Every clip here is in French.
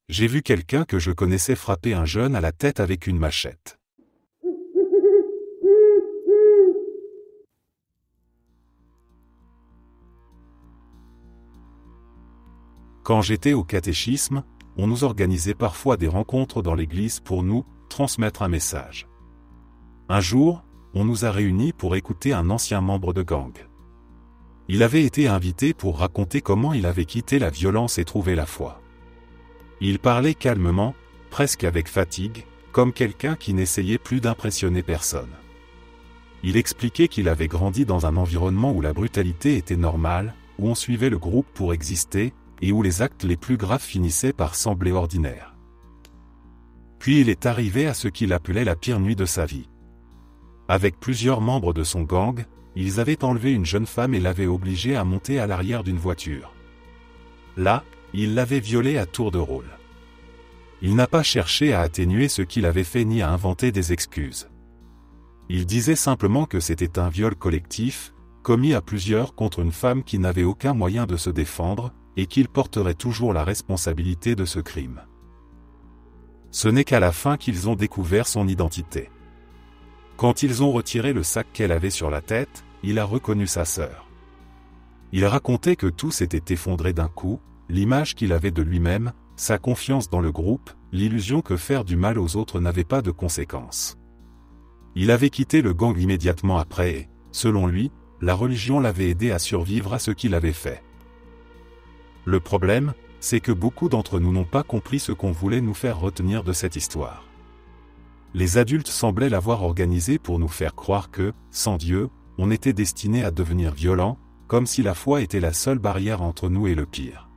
J'ai vu quelqu'un que je connaissais frapper un jeune à la tête avec une machette. Quand j'étais au catéchisme, on nous organisait parfois des rencontres dans l'église pour nous transmettre un message. Un jour, on nous a réunis pour écouter un ancien membre de gang. Il avait été invité pour raconter comment il avait quitté la violence et trouvé la foi. Il parlait calmement, presque avec fatigue, comme quelqu'un qui n'essayait plus d'impressionner personne. Il expliquait qu'il avait grandi dans un environnement où la brutalité était normale, où on suivait le groupe pour exister, et où les actes les plus graves finissaient par sembler ordinaires. Puis il est arrivé à ce qu'il appelait la pire nuit de sa vie. Avec plusieurs membres de son gang, ils avaient enlevé une jeune femme et l'avaient obligée à monter à l'arrière d'une voiture. Là, ils l'avaient violée à tour de rôle. Il n'a pas cherché à atténuer ce qu'il avait fait ni à inventer des excuses. Il disait simplement que c'était un viol collectif, commis à plusieurs contre une femme qui n'avait aucun moyen de se défendre, et qu'il porterait toujours la responsabilité de ce crime. Ce n'est qu'à la fin qu'ils ont découvert son identité. Quand ils ont retiré le sac qu'elle avait sur la tête, il a reconnu sa sœur. Il racontait que tout s'était effondré d'un coup, l'image qu'il avait de lui-même, sa confiance dans le groupe, l'illusion que faire du mal aux autres n'avait pas de conséquences. Il avait quitté le gang immédiatement après et, selon lui, la religion l'avait aidé à survivre à ce qu'il avait fait. Le problème, c'est que beaucoup d'entre nous n'ont pas compris ce qu'on voulait nous faire retenir de cette histoire. Les adultes semblaient l'avoir organisée pour nous faire croire que, sans Dieu, on était destiné à devenir violent, comme si la foi était la seule barrière entre nous et le pire.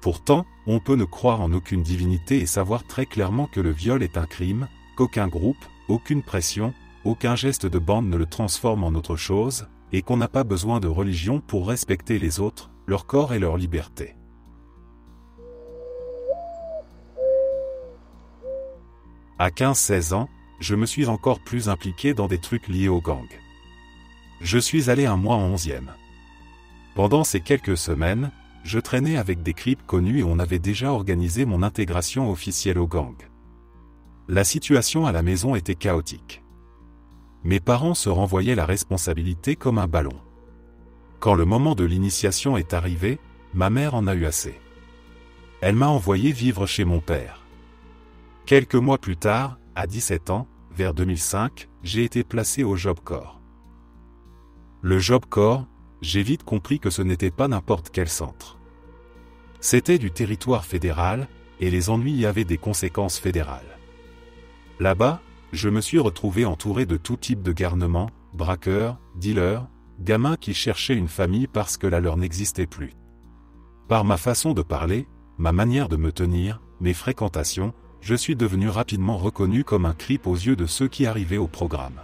Pourtant, on peut ne croire en aucune divinité et savoir très clairement que le viol est un crime, qu'aucun groupe, aucune pression, aucun geste de bande ne le transforme en autre chose, et qu'on n'a pas besoin de religion pour respecter les autres, leur corps et leur liberté. À 15-16 ans, je me suis encore plus impliqué dans des trucs liés au gang. Je suis allé un mois en 11e. Pendant ces quelques semaines, je traînais avec des creeps connus et on avait déjà organisé mon intégration officielle au gang. La situation à la maison était chaotique. Mes parents se renvoyaient la responsabilité comme un ballon. Quand le moment de l'initiation est arrivé, ma mère en a eu assez. Elle m'a envoyé vivre chez mon père. Quelques mois plus tard, à 17 ans, vers 2005, j'ai été placé au Job Corps. Le Job Corps, j'ai vite compris que ce n'était pas n'importe quel centre. C'était du territoire fédéral, et les ennuis y avaient des conséquences fédérales. Là-bas, je me suis retrouvé entouré de tout type de garnements, braqueurs, dealers, gamins qui cherchaient une famille parce que la leur n'existait plus. Par ma façon de parler, ma manière de me tenir, mes fréquentations, je suis devenu rapidement reconnu comme un creep aux yeux de ceux qui arrivaient au programme.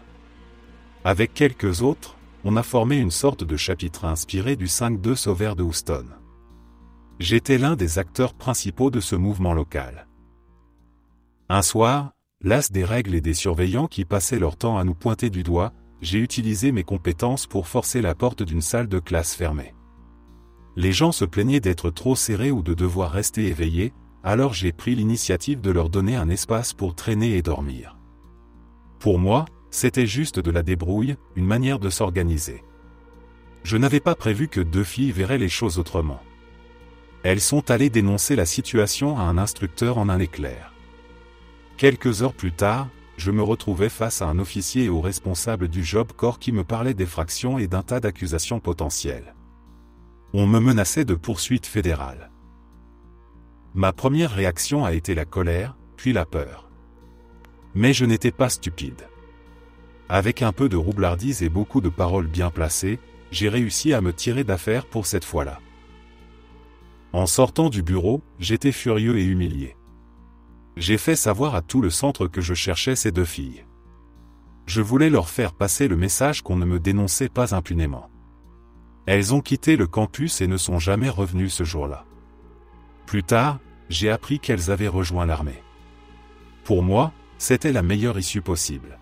Avec quelques autres, on a formé une sorte de chapitre inspiré du 5-2 Sauveur de Houston. J'étais l'un des acteurs principaux de ce mouvement local. Un soir, las des règles et des surveillants qui passaient leur temps à nous pointer du doigt, j'ai utilisé mes compétences pour forcer la porte d'une salle de classe fermée. Les gens se plaignaient d'être trop serrés ou de devoir rester éveillés, alors j'ai pris l'initiative de leur donner un espace pour traîner et dormir. Pour moi, c'était juste de la débrouille, une manière de s'organiser. Je n'avais pas prévu que deux filles verraient les choses autrement. Elles sont allées dénoncer la situation à un instructeur en un éclair. Quelques heures plus tard, je me retrouvais face à un officier et au responsable du Job Corps qui me parlait d'effractions et d'un tas d'accusations potentielles. On me menaçait de poursuites fédérales. Ma première réaction a été la colère, puis la peur. Mais je n'étais pas stupide. Avec un peu de roublardise et beaucoup de paroles bien placées, j'ai réussi à me tirer d'affaire pour cette fois-là. En sortant du bureau, j'étais furieux et humilié. J'ai fait savoir à tout le centre que je cherchais ces deux filles. Je voulais leur faire passer le message qu'on ne me dénonçait pas impunément. Elles ont quitté le campus et ne sont jamais revenues ce jour-là. Plus tard, j'ai appris qu'elles avaient rejoint l'armée. Pour moi, c'était la meilleure issue possible.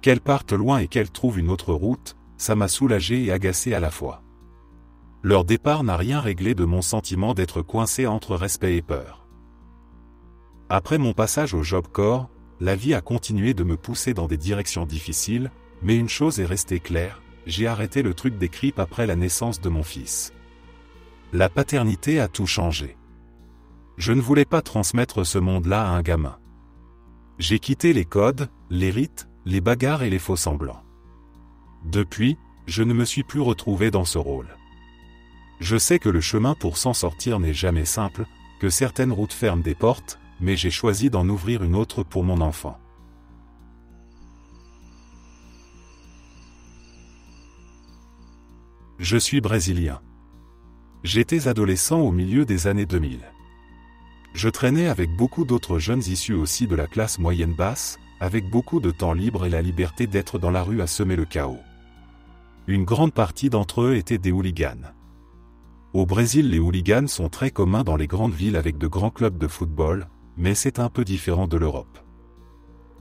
Qu'elles partent loin et qu'elles trouvent une autre route, ça m'a soulagé et agacé à la fois. Leur départ n'a rien réglé de mon sentiment d'être coincé entre respect et peur. Après mon passage au Job Corps, la vie a continué de me pousser dans des directions difficiles, mais une chose est restée claire, j'ai arrêté le truc des cripes après la naissance de mon fils. La paternité a tout changé. Je ne voulais pas transmettre ce monde-là à un gamin. J'ai quitté les codes, les rites, les bagarres et les faux-semblants. Depuis, je ne me suis plus retrouvé dans ce rôle. Je sais que le chemin pour s'en sortir n'est jamais simple, que certaines routes ferment des portes, mais j'ai choisi d'en ouvrir une autre pour mon enfant. Je suis brésilien. J'étais adolescent au milieu des années 2000. Je traînais avec beaucoup d'autres jeunes issus aussi de la classe moyenne basse, avec beaucoup de temps libre et la liberté d'être dans la rue à semer le chaos. Une grande partie d'entre eux étaient des hooligans. Au Brésil, les hooligans sont très communs dans les grandes villes avec de grands clubs de football, mais c'est un peu différent de l'Europe.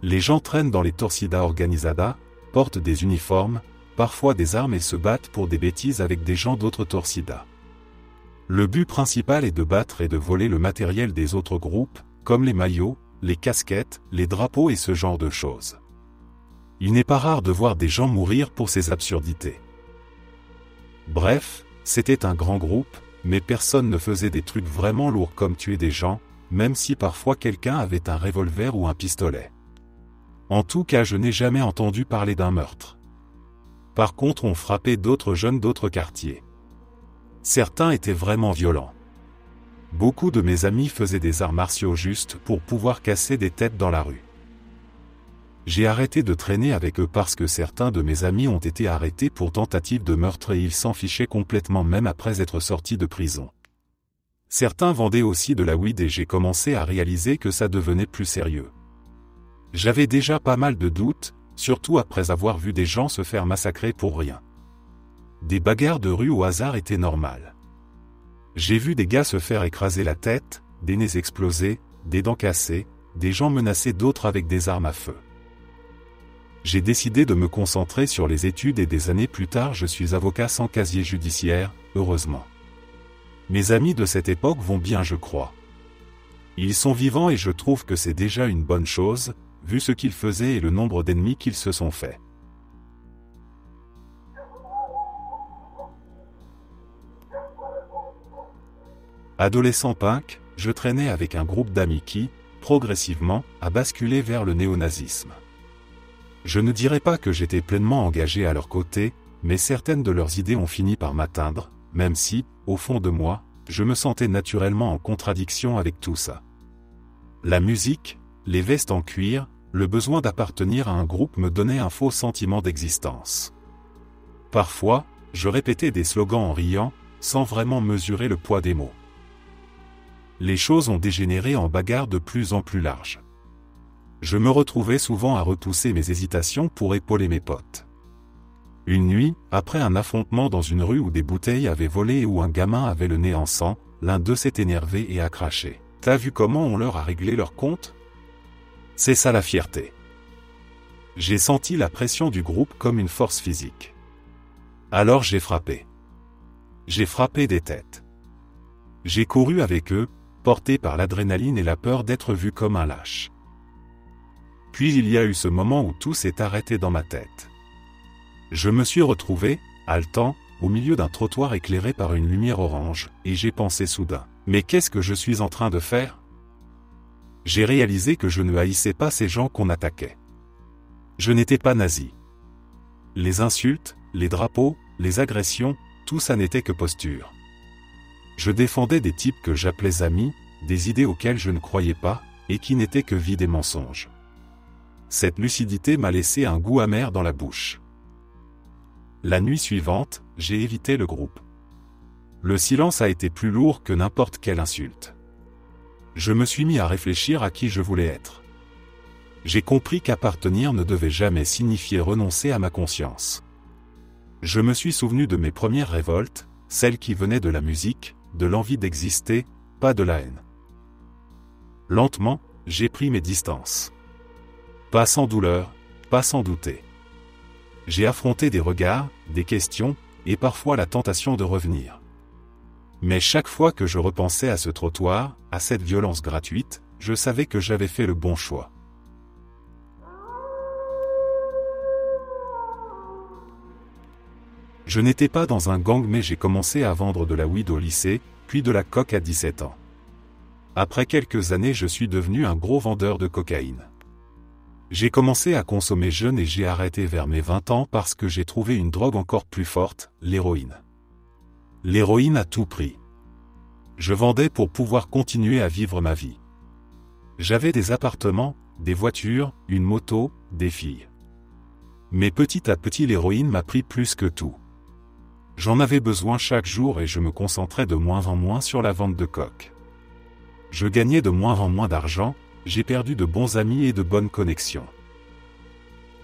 Les gens traînent dans les torcidas organizadas, portent des uniformes, parfois des armes et se battent pour des bêtises avec des gens d'autres torcidas. Le but principal est de battre et de voler le matériel des autres groupes, comme les maillots, les casquettes, les drapeaux et ce genre de choses. Il n'est pas rare de voir des gens mourir pour ces absurdités. Bref, c'était un grand groupe, mais personne ne faisait des trucs vraiment lourds comme tuer des gens, même si parfois quelqu'un avait un revolver ou un pistolet. En tout cas, je n'ai jamais entendu parler d'un meurtre. Par contre, on frappait d'autres jeunes d'autres quartiers. Certains étaient vraiment violents. Beaucoup de mes amis faisaient des arts martiaux juste pour pouvoir casser des têtes dans la rue. J'ai arrêté de traîner avec eux parce que certains de mes amis ont été arrêtés pour tentative de meurtre et ils s'en fichaient complètement même après être sortis de prison. Certains vendaient aussi de la weed et j'ai commencé à réaliser que ça devenait plus sérieux. J'avais déjà pas mal de doutes, surtout après avoir vu des gens se faire massacrer pour rien. Des bagarres de rue au hasard étaient normales. J'ai vu des gars se faire écraser la tête, des nez explosés, des dents cassées, des gens menacer d'autres avec des armes à feu. J'ai décidé de me concentrer sur les études et des années plus tard je suis avocat sans casier judiciaire, heureusement. Mes amis de cette époque vont bien je crois. Ils sont vivants et je trouve que c'est déjà une bonne chose, vu ce qu'ils faisaient et le nombre d'ennemis qu'ils se sont faits. Adolescent punk, je traînais avec un groupe d'amis qui, progressivement, a basculé vers le néonazisme. Je ne dirais pas que j'étais pleinement engagé à leur côté, mais certaines de leurs idées ont fini par m'atteindre, même si, au fond de moi, je me sentais naturellement en contradiction avec tout ça. La musique, les vestes en cuir, le besoin d'appartenir à un groupe me donnait un faux sentiment d'existence. Parfois, je répétais des slogans en riant, sans vraiment mesurer le poids des mots. Les choses ont dégénéré en bagarres de plus en plus larges. Je me retrouvais souvent à repousser mes hésitations pour épauler mes potes. Une nuit, après un affrontement dans une rue où des bouteilles avaient volé et où un gamin avait le nez en sang, l'un d'eux s'est énervé et a craché. « T'as vu comment on leur a réglé leur compte ? C'est ça la fierté. » J'ai senti la pression du groupe comme une force physique. Alors j'ai frappé. J'ai frappé des têtes. J'ai couru avec eux, porté par l'adrénaline et la peur d'être vu comme un lâche. Puis il y a eu ce moment où tout s'est arrêté dans ma tête. Je me suis retrouvé, haletant, au milieu d'un trottoir éclairé par une lumière orange, et j'ai pensé soudain, mais qu'est-ce que je suis en train de faire ? J'ai réalisé que je ne haïssais pas ces gens qu'on attaquait. Je n'étais pas nazi. Les insultes, les drapeaux, les agressions, tout ça n'était que posture. Je défendais des types que j'appelais amis, des idées auxquelles je ne croyais pas, et qui n'étaient que vides et mensonges. Cette lucidité m'a laissé un goût amer dans la bouche. La nuit suivante, j'ai évité le groupe. Le silence a été plus lourd que n'importe quelle insulte. Je me suis mis à réfléchir à qui je voulais être. J'ai compris qu'appartenir ne devait jamais signifier renoncer à ma conscience. Je me suis souvenu de mes premières révoltes, celles qui venaient de la musique, de l'envie d'exister, pas de la haine. Lentement, j'ai pris mes distances. Pas sans douleur, pas sans douter. J'ai affronté des regards, des questions, et parfois la tentation de revenir. Mais chaque fois que je repensais à ce trottoir, à cette violence gratuite, je savais que j'avais fait le bon choix. Je n'étais pas dans un gang mais j'ai commencé à vendre de la weed au lycée, puis de la coke à 17 ans. Après quelques années je suis devenu un gros vendeur de cocaïne. J'ai commencé à consommer jeune et j'ai arrêté vers mes 20 ans parce que j'ai trouvé une drogue encore plus forte, l'héroïne. L'héroïne à tout prix. Je vendais pour pouvoir continuer à vivre ma vie. J'avais des appartements, des voitures, une moto, des filles. Mais petit à petit l'héroïne m'a pris plus que tout. J'en avais besoin chaque jour et je me concentrais de moins en moins sur la vente de coke. Je gagnais de moins en moins d'argent, j'ai perdu de bons amis et de bonnes connexions.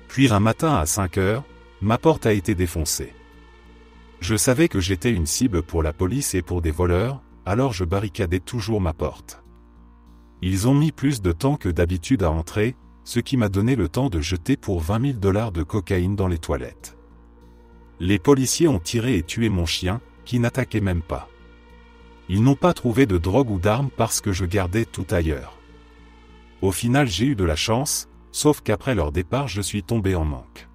Puis un matin à 5 heures, ma porte a été défoncée. Je savais que j'étais une cible pour la police et pour des voleurs, alors je barricadais toujours ma porte. Ils ont mis plus de temps que d'habitude à entrer, ce qui m'a donné le temps de jeter pour 20 000 $ de cocaïne dans les toilettes. Les policiers ont tiré et tué mon chien, qui n'attaquait même pas. Ils n'ont pas trouvé de drogue ou d'armes parce que je gardais tout ailleurs. Au final j'ai eu de la chance, sauf qu'après leur départ je suis tombé en manque.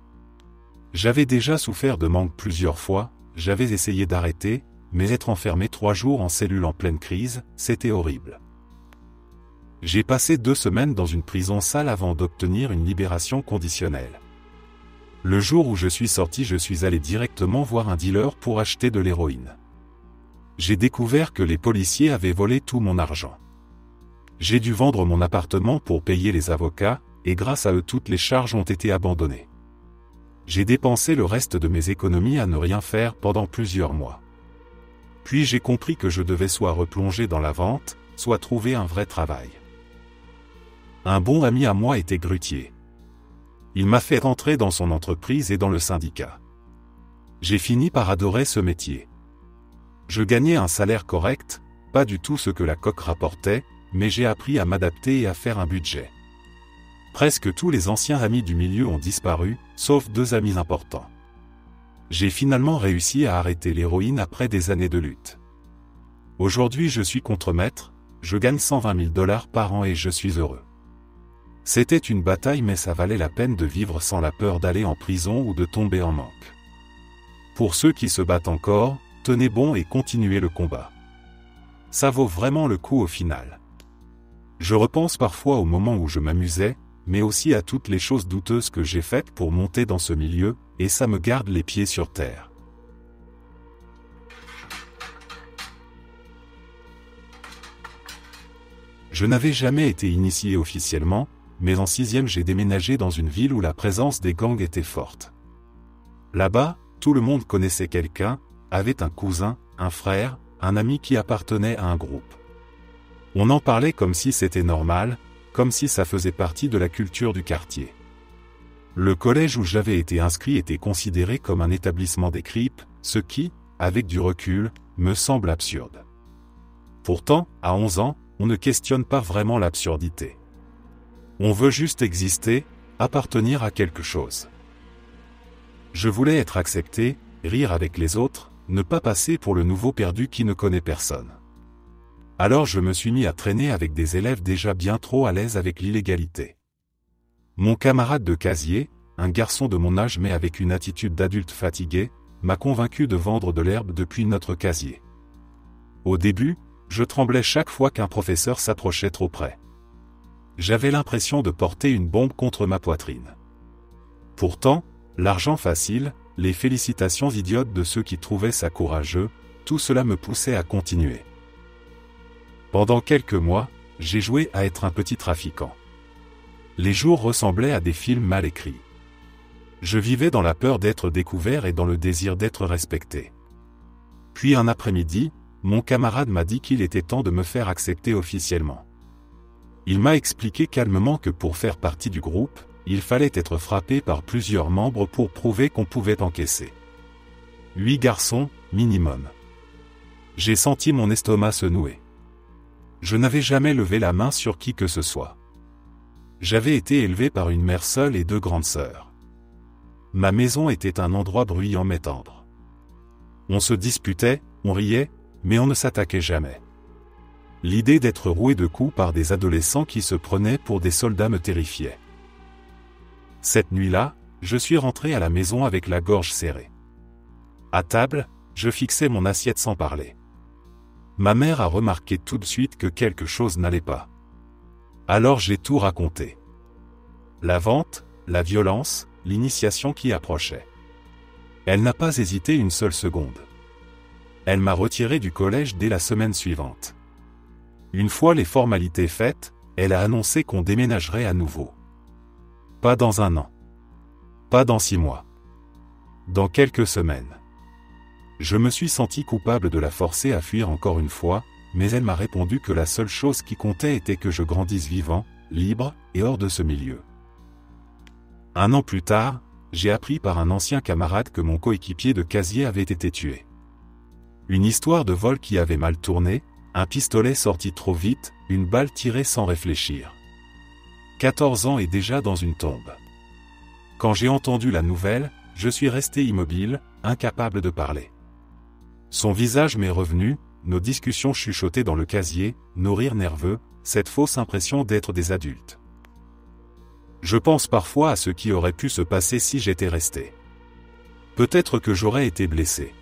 J'avais déjà souffert de manque plusieurs fois, j'avais essayé d'arrêter, mais être enfermé 3 jours en cellule en pleine crise, c'était horrible. J'ai passé 2 semaines dans une prison sale avant d'obtenir une libération conditionnelle. Le jour où je suis sorti, je suis allé directement voir un dealer pour acheter de l'héroïne. J'ai découvert que les policiers avaient volé tout mon argent. J'ai dû vendre mon appartement pour payer les avocats, et grâce à eux toutes les charges ont été abandonnées. J'ai dépensé le reste de mes économies à ne rien faire pendant plusieurs mois. Puis j'ai compris que je devais soit replonger dans la vente, soit trouver un vrai travail. Un bon ami à moi était grutier. Il m'a fait rentrer dans son entreprise et dans le syndicat. J'ai fini par adorer ce métier. Je gagnais un salaire correct, pas du tout ce que la coque rapportait, mais j'ai appris à m'adapter et à faire un budget. Presque tous les anciens amis du milieu ont disparu, sauf 2 amis importants. J'ai finalement réussi à arrêter l'héroïne après des années de lutte. Aujourd'hui je suis contremaître, je gagne 120 000 $ par an et je suis heureux. C'était une bataille mais ça valait la peine de vivre sans la peur d'aller en prison ou de tomber en manque. Pour ceux qui se battent encore, tenez bon et continuez le combat. Ça vaut vraiment le coup au final. Je repense parfois au moment où je m'amusais, mais aussi à toutes les choses douteuses que j'ai faites pour monter dans ce milieu, et ça me garde les pieds sur terre. Je n'avais jamais été initié officiellement, mais en 6e j'ai déménagé dans une ville où la présence des gangs était forte. Là-bas, tout le monde connaissait quelqu'un, avait un cousin, un frère, un ami qui appartenait à un groupe. On en parlait comme si c'était normal, comme si ça faisait partie de la culture du quartier. Le collège où j'avais été inscrit était considéré comme un établissement des cripes, ce qui, avec du recul, me semble absurde. Pourtant, à 11 ans, on ne questionne pas vraiment l'absurdité. On veut juste exister, appartenir à quelque chose. Je voulais être accepté, rire avec les autres, ne pas passer pour le nouveau perdu qui ne connaît personne. Alors je me suis mis à traîner avec des élèves déjà bien trop à l'aise avec l'illégalité. Mon camarade de casier, un garçon de mon âge mais avec une attitude d'adulte fatigué, m'a convaincu de vendre de l'herbe depuis notre casier. Au début, je tremblais chaque fois qu'un professeur s'approchait trop près. J'avais l'impression de porter une bombe contre ma poitrine. Pourtant, l'argent facile, les félicitations idiotes de ceux qui trouvaient ça courageux, tout cela me poussait à continuer. Pendant quelques mois, j'ai joué à être un petit trafiquant. Les jours ressemblaient à des films mal écrits. Je vivais dans la peur d'être découvert et dans le désir d'être respecté. Puis un après-midi, mon camarade m'a dit qu'il était temps de me faire accepter officiellement. Il m'a expliqué calmement que pour faire partie du groupe, il fallait être frappé par plusieurs membres pour prouver qu'on pouvait encaisser. 8 garçons, minimum. J'ai senti mon estomac se nouer. Je n'avais jamais levé la main sur qui que ce soit. J'avais été élevé par une mère seule et 2 grandes sœurs. Ma maison était un endroit bruyant mais tendre. On se disputait, on riait, mais on ne s'attaquait jamais. L'idée d'être roué de coups par des adolescents qui se prenaient pour des soldats me terrifiait. Cette nuit-là, je suis rentré à la maison avec la gorge serrée. À table, je fixais mon assiette sans parler. Ma mère a remarqué tout de suite que quelque chose n'allait pas. Alors j'ai tout raconté. La vente, la violence, l'initiation qui approchait. Elle n'a pas hésité une seule seconde. Elle m'a retiré du collège dès la semaine suivante. Une fois les formalités faites, elle a annoncé qu'on déménagerait à nouveau. Pas dans 1 an. Pas dans 6 mois. Dans quelques semaines. Je me suis senti coupable de la forcer à fuir encore une fois, mais elle m'a répondu que la seule chose qui comptait était que je grandisse vivant, libre et hors de ce milieu. 1 an plus tard, j'ai appris par un ancien camarade que mon coéquipier de casier avait été tué. Une histoire de vol qui avait mal tourné, un pistolet sorti trop vite, une balle tirée sans réfléchir. 14 ans et déjà dans une tombe. Quand j'ai entendu la nouvelle, je suis resté immobile, incapable de parler. Son visage m'est revenu, nos discussions chuchotées dans le casier, nos rires nerveux, cette fausse impression d'être des adultes. Je pense parfois à ce qui aurait pu se passer si j'étais resté. Peut-être que j'aurais été blessé.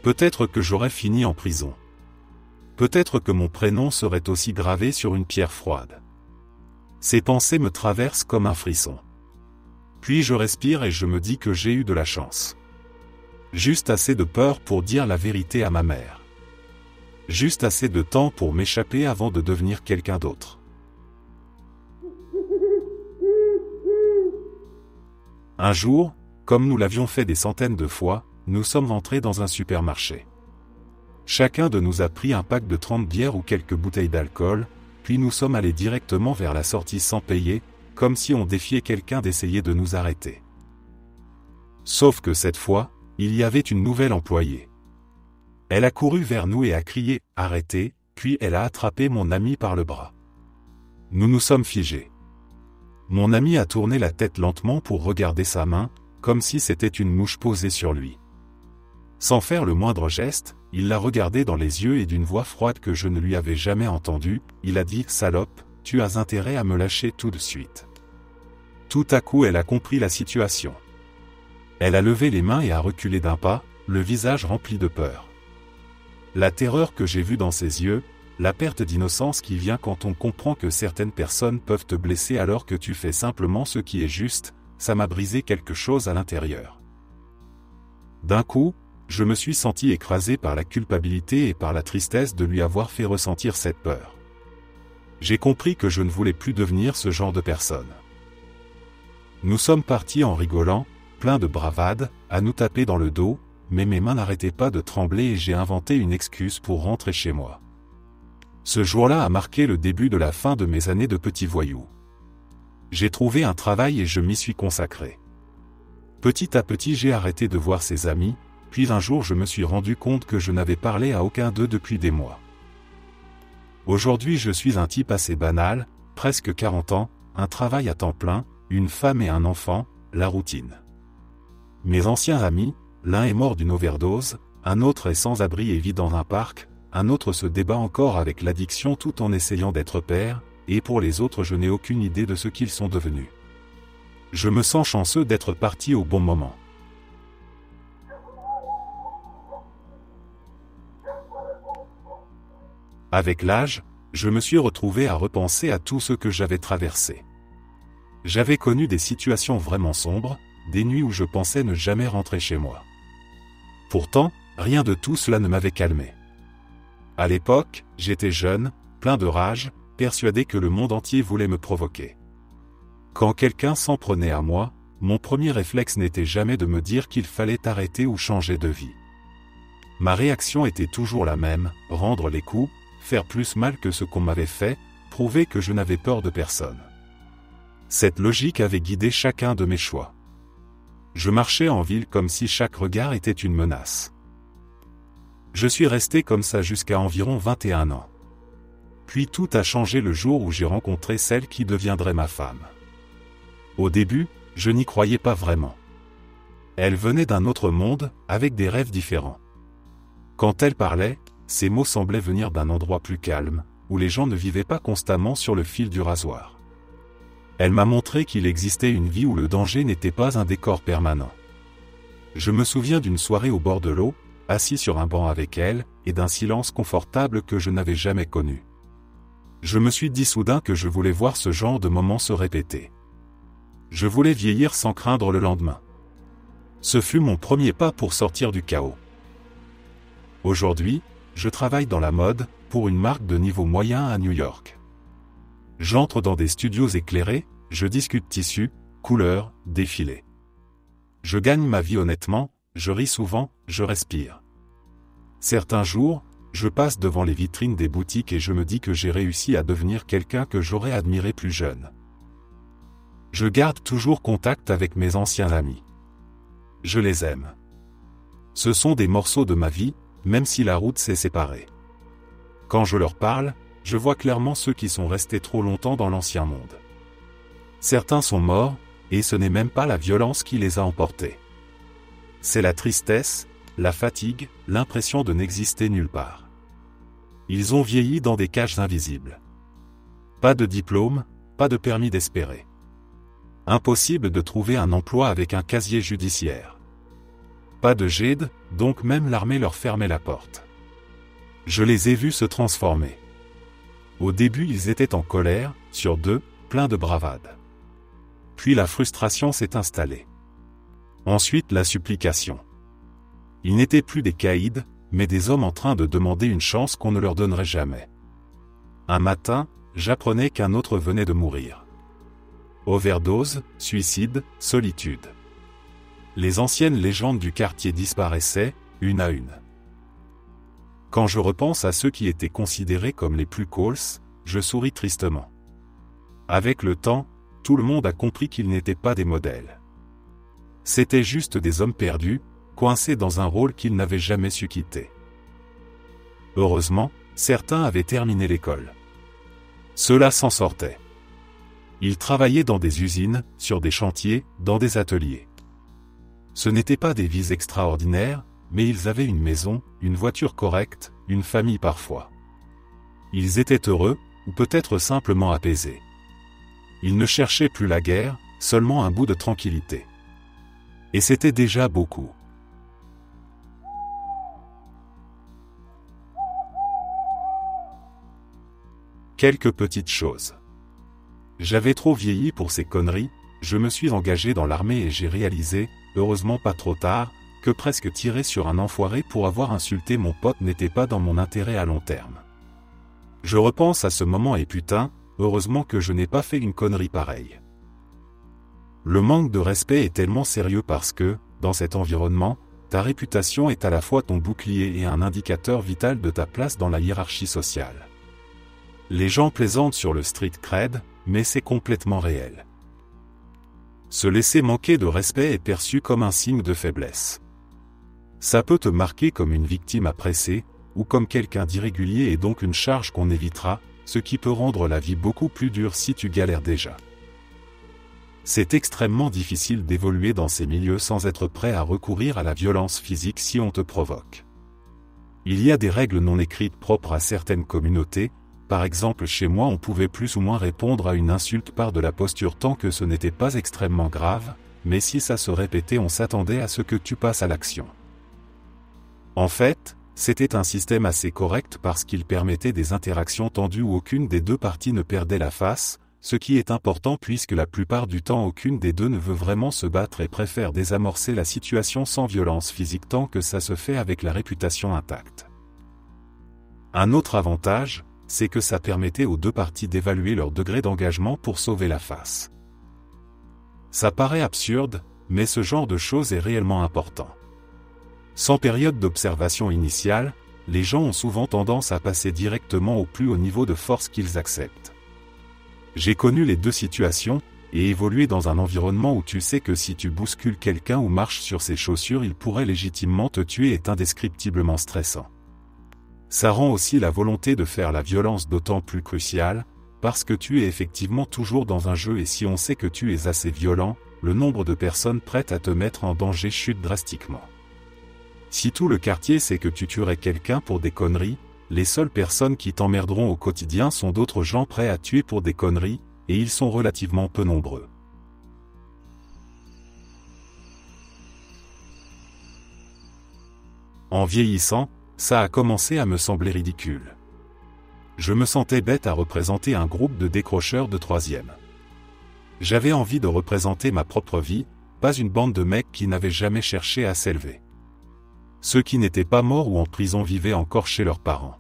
Peut-être que j'aurais fini en prison. Peut-être que mon prénom serait aussi gravé sur une pierre froide. Ces pensées me traversent comme un frisson. Puis je respire et je me dis que j'ai eu de la chance. Juste assez de peur pour dire la vérité à ma mère. Juste assez de temps pour m'échapper avant de devenir quelqu'un d'autre. Un jour, comme nous l'avions fait des centaines de fois, nous sommes entrés dans un supermarché. Chacun de nous a pris un pack de 30 bières ou quelques bouteilles d'alcool, puis nous sommes allés directement vers la sortie sans payer, comme si on défiait quelqu'un d'essayer de nous arrêter. Sauf que cette fois, il y avait une nouvelle employée. Elle a couru vers nous et a crié « Arrêtez !» puis elle a attrapé mon ami par le bras. Nous nous sommes figés. Mon ami a tourné la tête lentement pour regarder sa main, comme si c'était une mouche posée sur lui. Sans faire le moindre geste, il l'a regardé dans les yeux et d'une voix froide que je ne lui avais jamais entendue, il a dit « Salope, tu as intérêt à me lâcher tout de suite. » Tout à coup elle a compris la situation. Elle a levé les mains et a reculé d'un pas, le visage rempli de peur. La terreur que j'ai vue dans ses yeux, la perte d'innocence qui vient quand on comprend que certaines personnes peuvent te blesser alors que tu fais simplement ce qui est juste, ça m'a brisé quelque chose à l'intérieur. D'un coup, je me suis senti écrasé par la culpabilité et par la tristesse de lui avoir fait ressentir cette peur. J'ai compris que je ne voulais plus devenir ce genre de personne. Nous sommes partis en rigolant, pleins de bravade, à nous taper dans le dos, mais mes mains n'arrêtaient pas de trembler et j'ai inventé une excuse pour rentrer chez moi. Ce jour-là a marqué le début de la fin de mes années de petit voyou. J'ai trouvé un travail et je m'y suis consacré. Petit à petit j'ai arrêté de voir ses amis, puis un jour je me suis rendu compte que je n'avais parlé à aucun d'eux depuis des mois. Aujourd'hui je suis un type assez banal, presque 40 ans, un travail à temps plein, une femme et un enfant, la routine. Mes anciens amis, l'un est mort d'une overdose, un autre est sans abri et vit dans un parc, un autre se débat encore avec l'addiction tout en essayant d'être père, et pour les autres je n'ai aucune idée de ce qu'ils sont devenus. Je me sens chanceux d'être parti au bon moment. Avec l'âge, je me suis retrouvé à repenser à tout ce que j'avais traversé. J'avais connu des situations vraiment sombres, des nuits où je pensais ne jamais rentrer chez moi. Pourtant, rien de tout cela ne m'avait calmé. À l'époque, j'étais jeune, plein de rage, persuadé que le monde entier voulait me provoquer. Quand quelqu'un s'en prenait à moi, mon premier réflexe n'était jamais de me dire qu'il fallait arrêter ou changer de vie. Ma réaction était toujours la même, rendre les coups, faire plus mal que ce qu'on m'avait fait, prouver que je n'avais peur de personne. Cette logique avait guidé chacun de mes choix. Je marchais en ville comme si chaque regard était une menace. Je suis resté comme ça jusqu'à environ 21 ans. Puis tout a changé le jour où j'ai rencontré celle qui deviendrait ma femme. Au début, je n'y croyais pas vraiment. Elle venait d'un autre monde, avec des rêves différents. Quand elle parlait, ces mots semblaient venir d'un endroit plus calme, où les gens ne vivaient pas constamment sur le fil du rasoir. Elle m'a montré qu'il existait une vie où le danger n'était pas un décor permanent. Je me souviens d'une soirée au bord de l'eau, assis sur un banc avec elle, et d'un silence confortable que je n'avais jamais connu. Je me suis dit soudain que je voulais voir ce genre de moment se répéter. Je voulais vieillir sans craindre le lendemain. Ce fut mon premier pas pour sortir du chaos. Aujourd'hui, je travaille dans la mode, pour une marque de niveau moyen à New York. J'entre dans des studios éclairés, je discute tissus, couleurs, défilés. Je gagne ma vie honnêtement, je ris souvent, je respire. Certains jours, je passe devant les vitrines des boutiques et je me dis que j'ai réussi à devenir quelqu'un que j'aurais admiré plus jeune. Je garde toujours contact avec mes anciens amis. Je les aime. Ce sont des morceaux de ma vie, même si la route s'est séparée. Quand je leur parle, je vois clairement ceux qui sont restés trop longtemps dans l'ancien monde. Certains sont morts, et ce n'est même pas la violence qui les a emportés. C'est la tristesse, la fatigue, l'impression de n'exister nulle part. Ils ont vieilli dans des cages invisibles. Pas de diplôme, pas de permis d'espérer. Impossible de trouver un emploi avec un casier judiciaire. Pas de GID, donc même l'armée leur fermait la porte. Je les ai vus se transformer. Au début ils étaient en colère, sur deux, pleins de bravade. Puis la frustration s'est installée. Ensuite la supplication. Ils n'étaient plus des caïds, mais des hommes en train de demander une chance qu'on ne leur donnerait jamais. Un matin, j'apprenais qu'un autre venait de mourir. Overdose, suicide, solitude. Les anciennes légendes du quartier disparaissaient, une à une. Quand je repense à ceux qui étaient considérés comme les plus cools, je souris tristement. Avec le temps, tout le monde a compris qu'ils n'étaient pas des modèles. C'étaient juste des hommes perdus, coincés dans un rôle qu'ils n'avaient jamais su quitter. Heureusement, certains avaient terminé l'école. Ceux-là s'en sortaient. Ils travaillaient dans des usines, sur des chantiers, dans des ateliers. Ce n'étaient pas des vies extraordinaires, mais ils avaient une maison, une voiture correcte, une famille parfois. Ils étaient heureux, ou peut-être simplement apaisés. Ils ne cherchaient plus la guerre, seulement un bout de tranquillité. Et c'était déjà beaucoup. Quelques petites choses. J'avais trop vieilli pour ces conneries, je me suis engagé dans l'armée et j'ai réalisé, heureusement pas trop tard, que presque tirer sur un enfoiré pour avoir insulté mon pote n'était pas dans mon intérêt à long terme. Je repense à ce moment et putain, heureusement que je n'ai pas fait une connerie pareille. Le manque de respect est tellement sérieux parce que, dans cet environnement, ta réputation est à la fois ton bouclier et un indicateur vital de ta place dans la hiérarchie sociale. Les gens plaisantent sur le street cred, mais c'est complètement réel. Se laisser manquer de respect est perçu comme un signe de faiblesse. Ça peut te marquer comme une victime appréciée, ou comme quelqu'un d'irrégulier et donc une charge qu'on évitera, ce qui peut rendre la vie beaucoup plus dure si tu galères déjà. C'est extrêmement difficile d'évoluer dans ces milieux sans être prêt à recourir à la violence physique si on te provoque. Il y a des règles non écrites propres à certaines communautés. Par exemple, chez moi on pouvait plus ou moins répondre à une insulte par de la posture tant que ce n'était pas extrêmement grave, mais si ça se répétait on s'attendait à ce que tu passes à l'action. En fait, c'était un système assez correct parce qu'il permettait des interactions tendues où aucune des deux parties ne perdait la face, ce qui est important puisque la plupart du temps aucune des deux ne veut vraiment se battre et préfère désamorcer la situation sans violence physique tant que ça se fait avec la réputation intacte. Un autre avantage, c'est que ça permettait aux deux parties d'évaluer leur degré d'engagement pour sauver la face. Ça paraît absurde, mais ce genre de choses est réellement important. Sans période d'observation initiale, les gens ont souvent tendance à passer directement au plus haut niveau de force qu'ils acceptent. J'ai connu les deux situations, et évolué dans un environnement où tu sais que si tu bouscules quelqu'un ou marches sur ses chaussures il pourrait légitimement te tuer est indescriptiblement stressant. Ça rend aussi la volonté de faire la violence d'autant plus cruciale, parce que tu es effectivement toujours dans un jeu et si on sait que tu es assez violent, le nombre de personnes prêtes à te mettre en danger chute drastiquement. Si tout le quartier sait que tu tuerais quelqu'un pour des conneries, les seules personnes qui t'emmerderont au quotidien sont d'autres gens prêts à tuer pour des conneries, et ils sont relativement peu nombreux. En vieillissant, ça a commencé à me sembler ridicule. Je me sentais bête à représenter un groupe de décrocheurs de troisième. J'avais envie de représenter ma propre vie, pas une bande de mecs qui n'avaient jamais cherché à s'élever. Ceux qui n'étaient pas morts ou en prison vivaient encore chez leurs parents.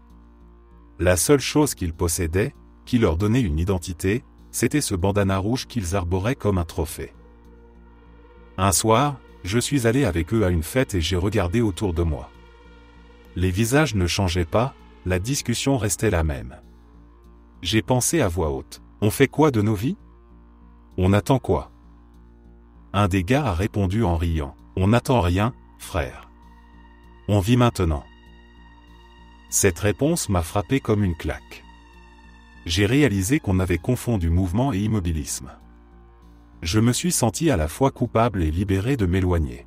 La seule chose qu'ils possédaient, qui leur donnait une identité, c'était ce bandana rouge qu'ils arboraient comme un trophée. Un soir, je suis allé avec eux à une fête et j'ai regardé autour de moi. Les visages ne changeaient pas, la discussion restait la même. J'ai pensé à voix haute. On fait quoi de nos vies? On attend quoi? Un des gars a répondu en riant. On n'attend rien, frère. On vit maintenant. Cette réponse m'a frappé comme une claque. J'ai réalisé qu'on avait confondu mouvement et immobilisme. Je me suis senti à la fois coupable et libéré de m'éloigner.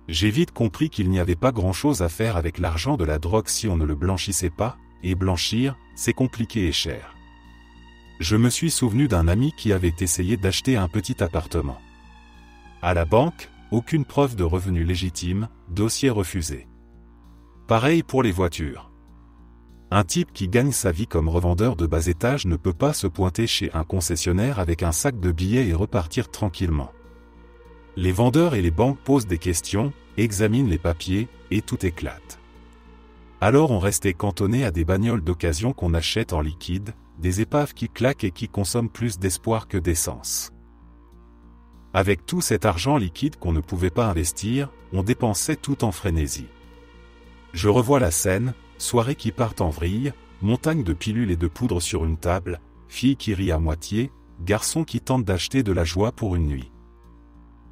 J'ai vite compris qu'il n'y avait pas grand-chose à faire avec l'argent de la drogue si on ne le blanchissait pas, et blanchir, c'est compliqué et cher. Je me suis souvenu d'un ami qui avait essayé d'acheter un petit appartement. À la banque, aucune preuve de revenu légitime, dossier refusé. Pareil pour les voitures. Un type qui gagne sa vie comme revendeur de bas étage ne peut pas se pointer chez un concessionnaire avec un sac de billets et repartir tranquillement. Les vendeurs et les banques posent des questions, examinent les papiers, et tout éclate. Alors on restait cantonné à des bagnoles d'occasion qu'on achète en liquide, des épaves qui claquent et qui consomment plus d'espoir que d'essence. Avec tout cet argent liquide qu'on ne pouvait pas investir, on dépensait tout en frénésie. Je revois la scène, soirée qui part en vrille, montagne de pilules et de poudre sur une table, fille qui rit à moitié, garçon qui tente d'acheter de la joie pour une nuit.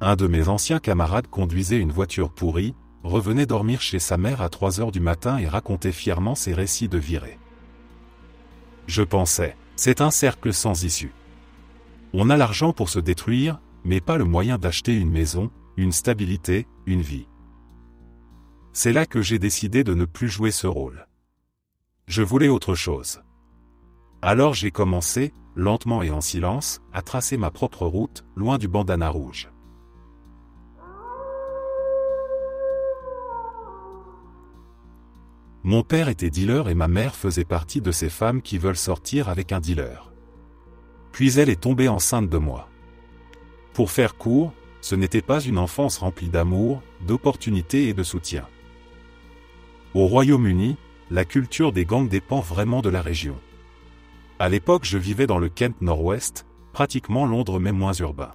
Un de mes anciens camarades conduisait une voiture pourrie, revenait dormir chez sa mère à 3 heures du matin et racontait fièrement ses récits de virée. Je pensais, c'est un cercle sans issue. On a l'argent pour se détruire, mais pas le moyen d'acheter une maison, une stabilité, une vie. C'est là que j'ai décidé de ne plus jouer ce rôle. Je voulais autre chose. Alors j'ai commencé, lentement et en silence, à tracer ma propre route, loin du bandana rouge. Mon père était dealer et ma mère faisait partie de ces femmes qui veulent sortir avec un dealer. Puis elle est tombée enceinte de moi. Pour faire court, ce n'était pas une enfance remplie d'amour, d'opportunités et de soutien. Au Royaume-Uni, la culture des gangs dépend vraiment de la région. À l'époque, je vivais dans le Kent Nord-Ouest, pratiquement Londres mais moins urbain.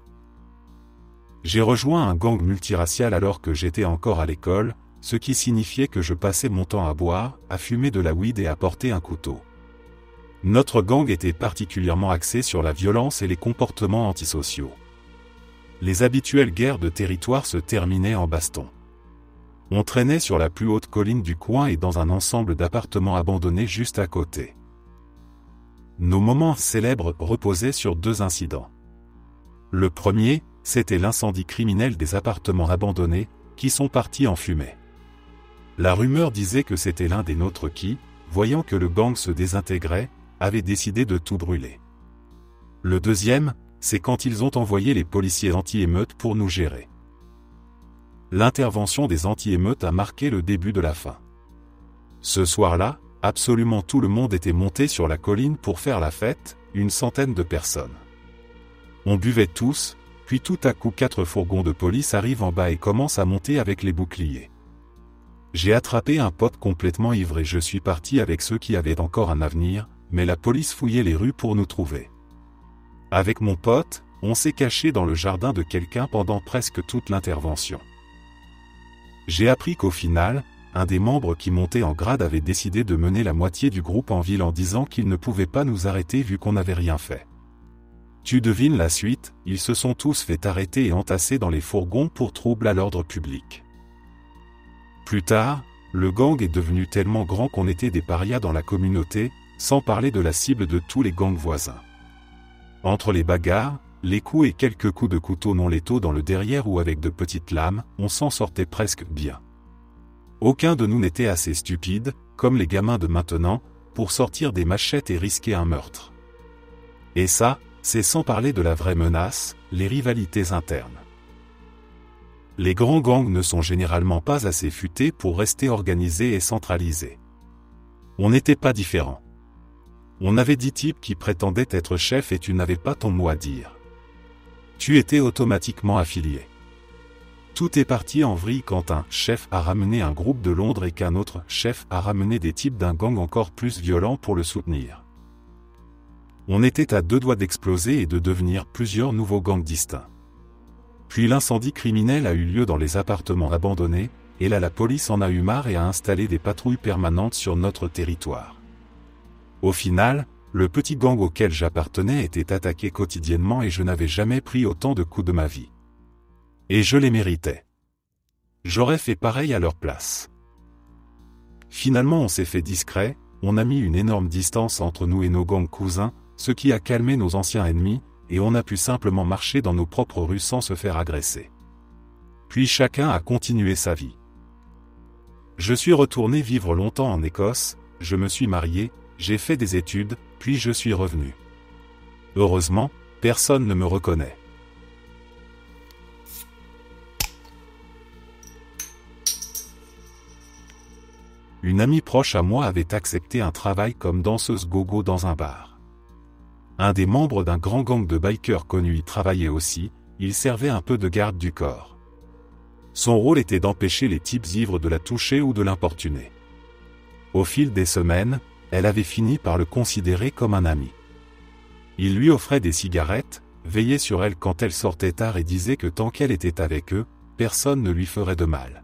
J'ai rejoint un gang multiracial alors que j'étais encore à l'école, ce qui signifiait que je passais mon temps à boire, à fumer de la weed et à porter un couteau. Notre gang était particulièrement axé sur la violence et les comportements antisociaux. Les habituelles guerres de territoire se terminaient en baston. On traînait sur la plus haute colline du coin et dans un ensemble d'appartements abandonnés juste à côté. Nos moments célèbres reposaient sur 2 incidents. Le premier, c'était l'incendie criminel des appartements abandonnés, qui sont partis en fumée. La rumeur disait que c'était l'un des nôtres qui, voyant que le gang se désintégrait, avait décidé de tout brûler. Le deuxième, c'est quand ils ont envoyé les policiers anti-émeutes pour nous gérer. L'intervention des anti-émeutes a marqué le début de la fin. Ce soir-là, absolument tout le monde était monté sur la colline pour faire la fête, 100 de personnes. On buvait tous, puis tout à coup 4 fourgons de police arrivent en bas et commencent à monter avec les boucliers. J'ai attrapé un pote complètement ivre et je suis parti avec ceux qui avaient encore un avenir, mais la police fouillait les rues pour nous trouver. Avec mon pote, on s'est caché dans le jardin de quelqu'un pendant presque toute l'intervention. J'ai appris qu'au final, un des membres qui montait en grade avait décidé de mener la moitié du groupe en ville en disant qu'il ne pouvait pas nous arrêter vu qu'on n'avait rien fait. Tu devines la suite, ils se sont tous fait arrêter et entasser dans les fourgons pour trouble à l'ordre public. Plus tard, le gang est devenu tellement grand qu'on était des parias dans la communauté, sans parler de la cible de tous les gangs voisins. Entre les bagarres, les coups et quelques coups de couteau non létaux dans le derrière ou avec de petites lames, on s'en sortait presque bien. Aucun de nous n'était assez stupide, comme les gamins de maintenant, pour sortir des machettes et risquer un meurtre. Et ça, c'est sans parler de la vraie menace, les rivalités internes. Les grands gangs ne sont généralement pas assez futés pour rester organisés et centralisés. On n'était pas différents. On avait 10 types qui prétendaient être chefs et tu n'avais pas ton mot à dire. Tu étais automatiquement affilié. Tout est parti en vrille quand un chef a ramené un groupe de Londres et qu'un autre chef a ramené des types d'un gang encore plus violent pour le soutenir. On était à 2 doigts d'exploser et de devenir plusieurs nouveaux gangs distincts. Puis l'incendie criminel a eu lieu dans les appartements abandonnés, et là la police en a eu marre et a installé des patrouilles permanentes sur notre territoire. Au final, le petit gang auquel j'appartenais était attaqué quotidiennement et je n'avais jamais pris autant de coups de ma vie. Et je les méritais. J'aurais fait pareil à leur place. Finalement on s'est fait discret, on a mis une énorme distance entre nous et nos gangs cousins, ce qui a calmé nos anciens ennemis, et on a pu simplement marcher dans nos propres rues sans se faire agresser. Puis chacun a continué sa vie. Je suis retourné vivre longtemps en Écosse, je me suis marié, j'ai fait des études, puis je suis revenu. Heureusement, personne ne me reconnaît. Une amie proche à moi avait accepté un travail comme danseuse gogo dans un bar. Un des membres d'un grand gang de bikers connu y travaillait aussi, il servait un peu de garde du corps. Son rôle était d'empêcher les types ivres de la toucher ou de l'importuner. Au fil des semaines, elle avait fini par le considérer comme un ami. Il lui offrait des cigarettes, veillait sur elle quand elle sortait tard et disait que tant qu'elle était avec eux, personne ne lui ferait de mal.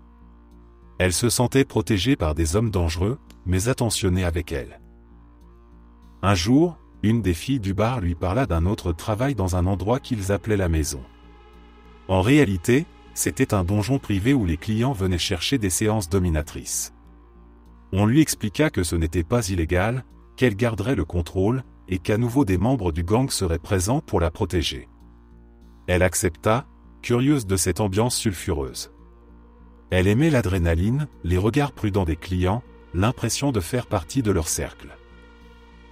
Elle se sentait protégée par des hommes dangereux, mais attentionnés avec elle. Un jour, une des filles du bar lui parla d'un autre travail dans un endroit qu'ils appelaient la maison. En réalité, c'était un donjon privé où les clients venaient chercher des séances dominatrices. On lui expliqua que ce n'était pas illégal, qu'elle garderait le contrôle, et qu'à nouveau des membres du gang seraient présents pour la protéger. Elle accepta, curieuse de cette ambiance sulfureuse. Elle aimait l'adrénaline, les regards prudents des clients, l'impression de faire partie de leur cercle.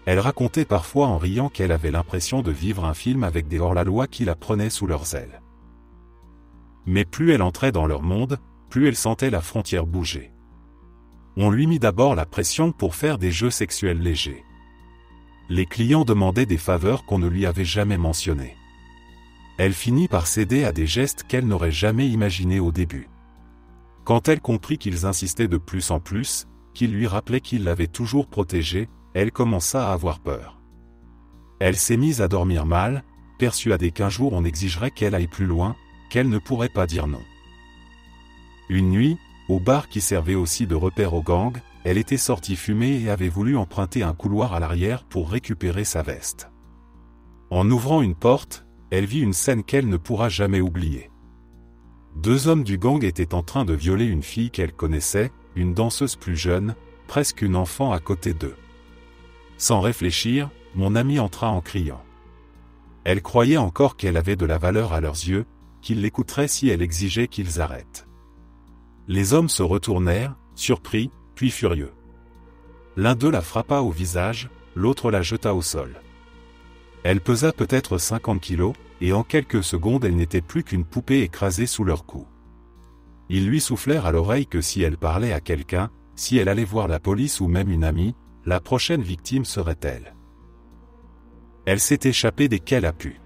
Elle racontait parfois en riant qu'elle avait l'impression de vivre un film avec des hors-la-loi qui la prenaient sous leurs ailes. Mais plus elle entrait dans leur monde, plus elle sentait la frontière bouger. On lui mit d'abord la pression pour faire des jeux sexuels légers. Les clients demandaient des faveurs qu'on ne lui avait jamais mentionnées. Elle finit par céder à des gestes qu'elle n'aurait jamais imaginés au début. Quand elle comprit qu'ils insistaient de plus en plus, qu'ils lui rappelaient qu'ils l'avaient toujours protégée, elle commença à avoir peur. Elle s'est mise à dormir mal, persuadée qu'un jour on exigerait qu'elle aille plus loin, qu'elle ne pourrait pas dire non. Une nuit, au bar qui servait aussi de repère au gang, elle était sortie fumer et avait voulu emprunter un couloir à l'arrière pour récupérer sa veste. En ouvrant une porte, elle vit une scène qu'elle ne pourra jamais oublier. 2 hommes du gang étaient en train de violer une fille qu'elle connaissait, une danseuse plus jeune, presque une enfant à côté d'eux. Sans réfléchir, mon amie entra en criant. Elle croyait encore qu'elle avait de la valeur à leurs yeux, qu'ils l'écouteraient si elle exigeait qu'ils arrêtent. Les hommes se retournèrent, surpris, puis furieux. L'un d'eux la frappa au visage, l'autre la jeta au sol. Elle pesa peut-être 50 kilos, et en quelques secondes elle n'était plus qu'une poupée écrasée sous leurs coups. Ils lui soufflèrent à l'oreille que si elle parlait à quelqu'un, si elle allait voir la police ou même une amie, la prochaine victime serait elle. Elle s'est échappée dès qu'elle a pu.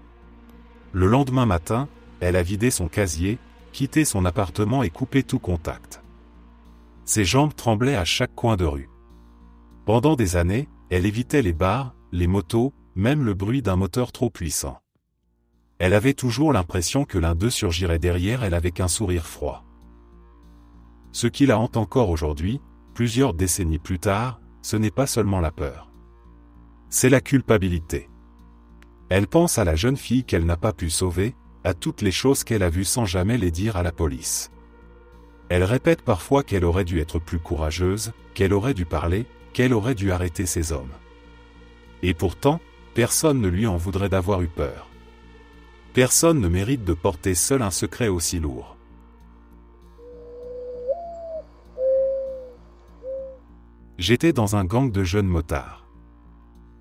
Le lendemain matin, elle a vidé son casier, quitté son appartement et coupé tout contact. Ses jambes tremblaient à chaque coin de rue. Pendant des années, elle évitait les bars, les motos, même le bruit d'un moteur trop puissant. Elle avait toujours l'impression que l'un d'eux surgirait derrière elle avec un sourire froid. Ce qui la hante encore aujourd'hui, plusieurs décennies plus tard, ce n'est pas seulement la peur. C'est la culpabilité. Elle pense à la jeune fille qu'elle n'a pas pu sauver, à toutes les choses qu'elle a vues sans jamais les dire à la police. Elle répète parfois qu'elle aurait dû être plus courageuse, qu'elle aurait dû parler, qu'elle aurait dû arrêter ces hommes. Et pourtant, personne ne lui en voudrait d'avoir eu peur. Personne ne mérite de porter seul un secret aussi lourd. J'étais dans un gang de jeunes motards.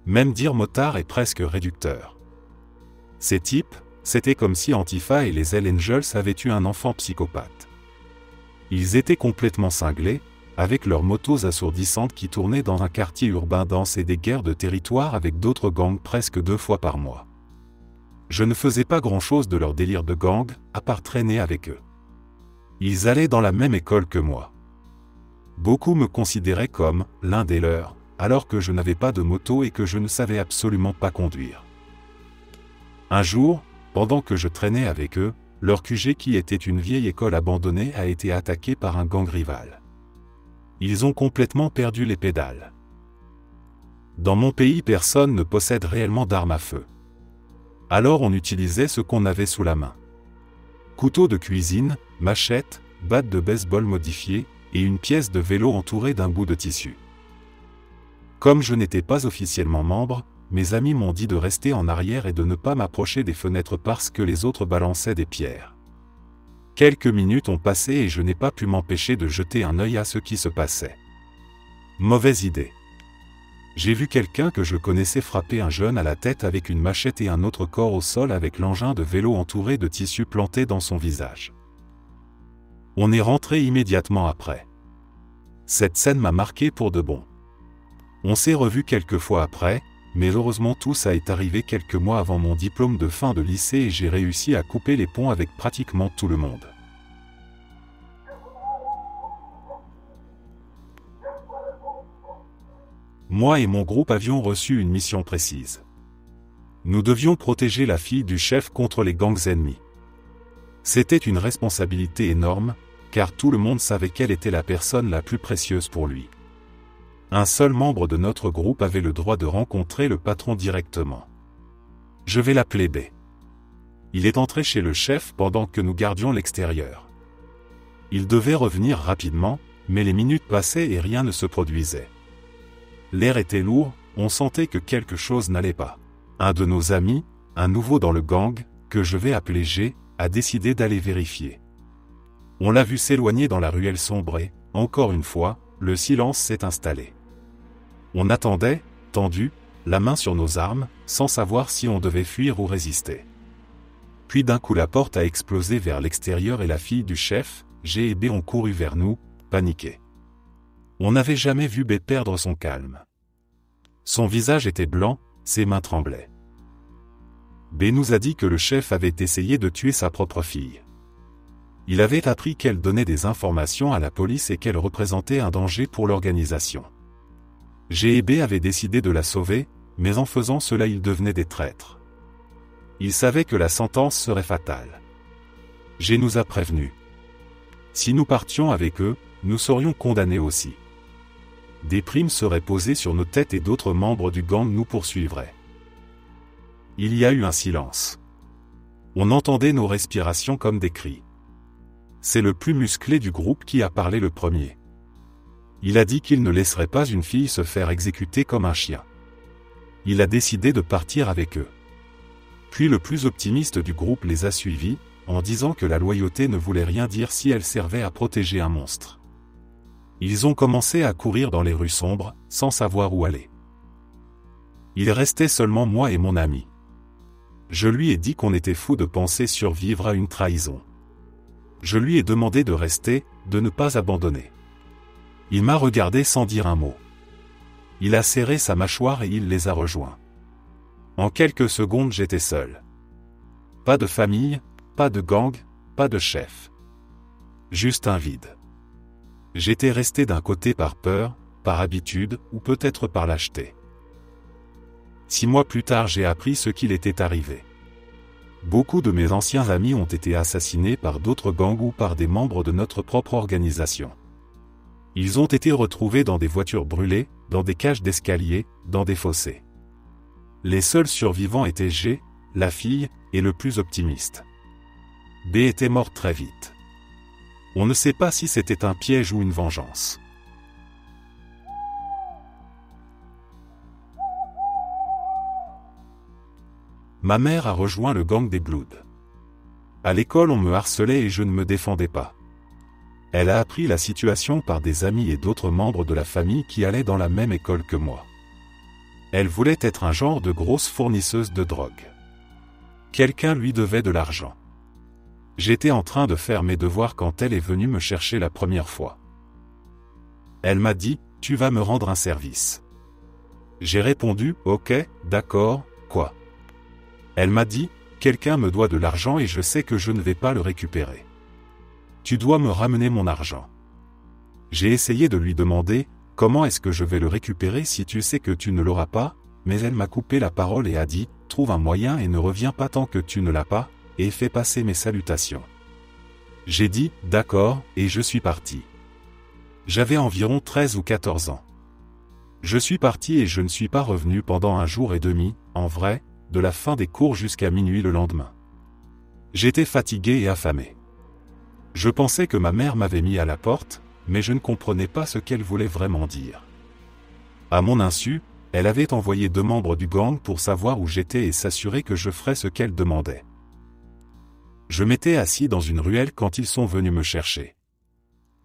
Même dire motard est presque réducteur. Ces types, c'était comme si Antifa et les Hells Angels avaient eu un enfant psychopathe. Ils étaient complètement cinglés, avec leurs motos assourdissantes qui tournaient dans un quartier urbain dense et des guerres de territoire avec d'autres gangs presque 2 fois par mois. Je ne faisais pas grand-chose de leur délire de gang, à part traîner avec eux. Ils allaient dans la même école que moi. Beaucoup me considéraient comme l'un des leurs, alors que je n'avais pas de moto et que je ne savais absolument pas conduire. Un jour, pendant que je traînais avec eux, leur QG qui était une vieille école abandonnée a été attaqué par un gang rival. Ils ont complètement perdu les pédales. Dans mon pays, personne ne possède réellement d'armes à feu. Alors on utilisait ce qu'on avait sous la main. Couteau de cuisine, machette, batte de baseball modifiée, et une pièce de vélo entourée d'un bout de tissu. Comme je n'étais pas officiellement membre, mes amis m'ont dit de rester en arrière et de ne pas m'approcher des fenêtres parce que les autres balançaient des pierres. Quelques minutes ont passé et je n'ai pas pu m'empêcher de jeter un œil à ce qui se passait. Mauvaise idée. J'ai vu quelqu'un que je connaissais frapper un jeune à la tête avec une machette et un autre corps au sol avec l'engin de vélo entouré de tissu planté dans son visage. On est rentré immédiatement après. Cette scène m'a marqué pour de bon. On s'est revus quelques fois après, mais heureusement tout ça est arrivé quelques mois avant mon diplôme de fin de lycée et j'ai réussi à couper les ponts avec pratiquement tout le monde. Moi et mon groupe avions reçu une mission précise. Nous devions protéger la fille du chef contre les gangs ennemis. C'était une responsabilité énorme, car tout le monde savait quelle était la personne la plus précieuse pour lui. Un seul membre de notre groupe avait le droit de rencontrer le patron directement. Je vais l'appeler B. Il est entré chez le chef pendant que nous gardions l'extérieur. Il devait revenir rapidement, mais les minutes passaient et rien ne se produisait. L'air était lourd, on sentait que quelque chose n'allait pas. Un de nos amis, un nouveau dans le gang, que je vais appeler G, a décidé d'aller vérifier. On l'a vu s'éloigner dans la ruelle sombre et, encore une fois, le silence s'est installé. On attendait, tendu, la main sur nos armes, sans savoir si on devait fuir ou résister. Puis d'un coup la porte a explosé vers l'extérieur et la fille du chef, G et B ont couru vers nous, paniqués. On n'avait jamais vu B perdre son calme. Son visage était blanc, ses mains tremblaient. B nous a dit que le chef avait essayé de tuer sa propre fille. Il avait appris qu'elle donnait des informations à la police et qu'elle représentait un danger pour l'organisation. G et B avaient décidé de la sauver, mais en faisant cela ils devenaient des traîtres. Ils savaient que la sentence serait fatale. G nous a prévenus. Si nous partions avec eux, nous serions condamnés aussi. Des primes seraient posées sur nos têtes et d'autres membres du gang nous poursuivraient. Il y a eu un silence. On entendait nos respirations comme des cris. C'est le plus musclé du groupe qui a parlé le premier. Il a dit qu'il ne laisserait pas une fille se faire exécuter comme un chien. Il a décidé de partir avec eux. Puis le plus optimiste du groupe les a suivis, en disant que la loyauté ne voulait rien dire si elle servait à protéger un monstre. Ils ont commencé à courir dans les rues sombres, sans savoir où aller. Il restait seulement moi et mon ami. Je lui ai dit qu'on était fou de penser survivre à une trahison. Je lui ai demandé de rester, de ne pas abandonner. Il m'a regardé sans dire un mot. Il a serré sa mâchoire et il les a rejoints. En quelques secondes j'étais seul. Pas de famille, pas de gang, pas de chef. Juste un vide. J'étais resté d'un côté par peur, par habitude, ou peut-être par lâcheté. 6 mois plus tard j'ai appris ce qu'il était arrivé. Beaucoup de mes anciens amis ont été assassinés par d'autres gangs ou par des membres de notre propre organisation. Ils ont été retrouvés dans des voitures brûlées, dans des cages d'escalier, dans des fossés. Les seuls survivants étaient G, la fille, et le plus optimiste. B était mort très vite. On ne sait pas si c'était un piège ou une vengeance. Ma mère a rejoint le gang des Bloods. À l'école on me harcelait et je ne me défendais pas. Elle a appris la situation par des amis et d'autres membres de la famille qui allaient dans la même école que moi. Elle voulait être un genre de grosse fournisseuse de drogue. Quelqu'un lui devait de l'argent. J'étais en train de faire mes devoirs quand elle est venue me chercher la première fois. Elle m'a dit, « Tu vas me rendre un service. » J'ai répondu, « Ok, d'accord, quoi ?» Elle m'a dit, « Quelqu'un me doit de l'argent et je sais que je ne vais pas le récupérer. Tu dois me ramener mon argent. » J'ai essayé de lui demander, « Comment est-ce que je vais le récupérer si tu sais que tu ne l'auras pas ?» Mais elle m'a coupé la parole et a dit, « Trouve un moyen et ne reviens pas tant que tu ne l'as pas, et fais passer mes salutations. » J'ai dit, « D'accord, et je suis parti. » J'avais environ 13 ou 14 ans. Je suis parti et je ne suis pas revenu pendant 1 jour et demi, en vrai, de la fin des cours jusqu'à minuit le lendemain. J'étais fatigué et affamé. Je pensais que ma mère m'avait mis à la porte, mais je ne comprenais pas ce qu'elle voulait vraiment dire. À mon insu, elle avait envoyé 2 membres du gang pour savoir où j'étais et s'assurer que je ferais ce qu'elle demandait. Je m'étais assis dans une ruelle quand ils sont venus me chercher.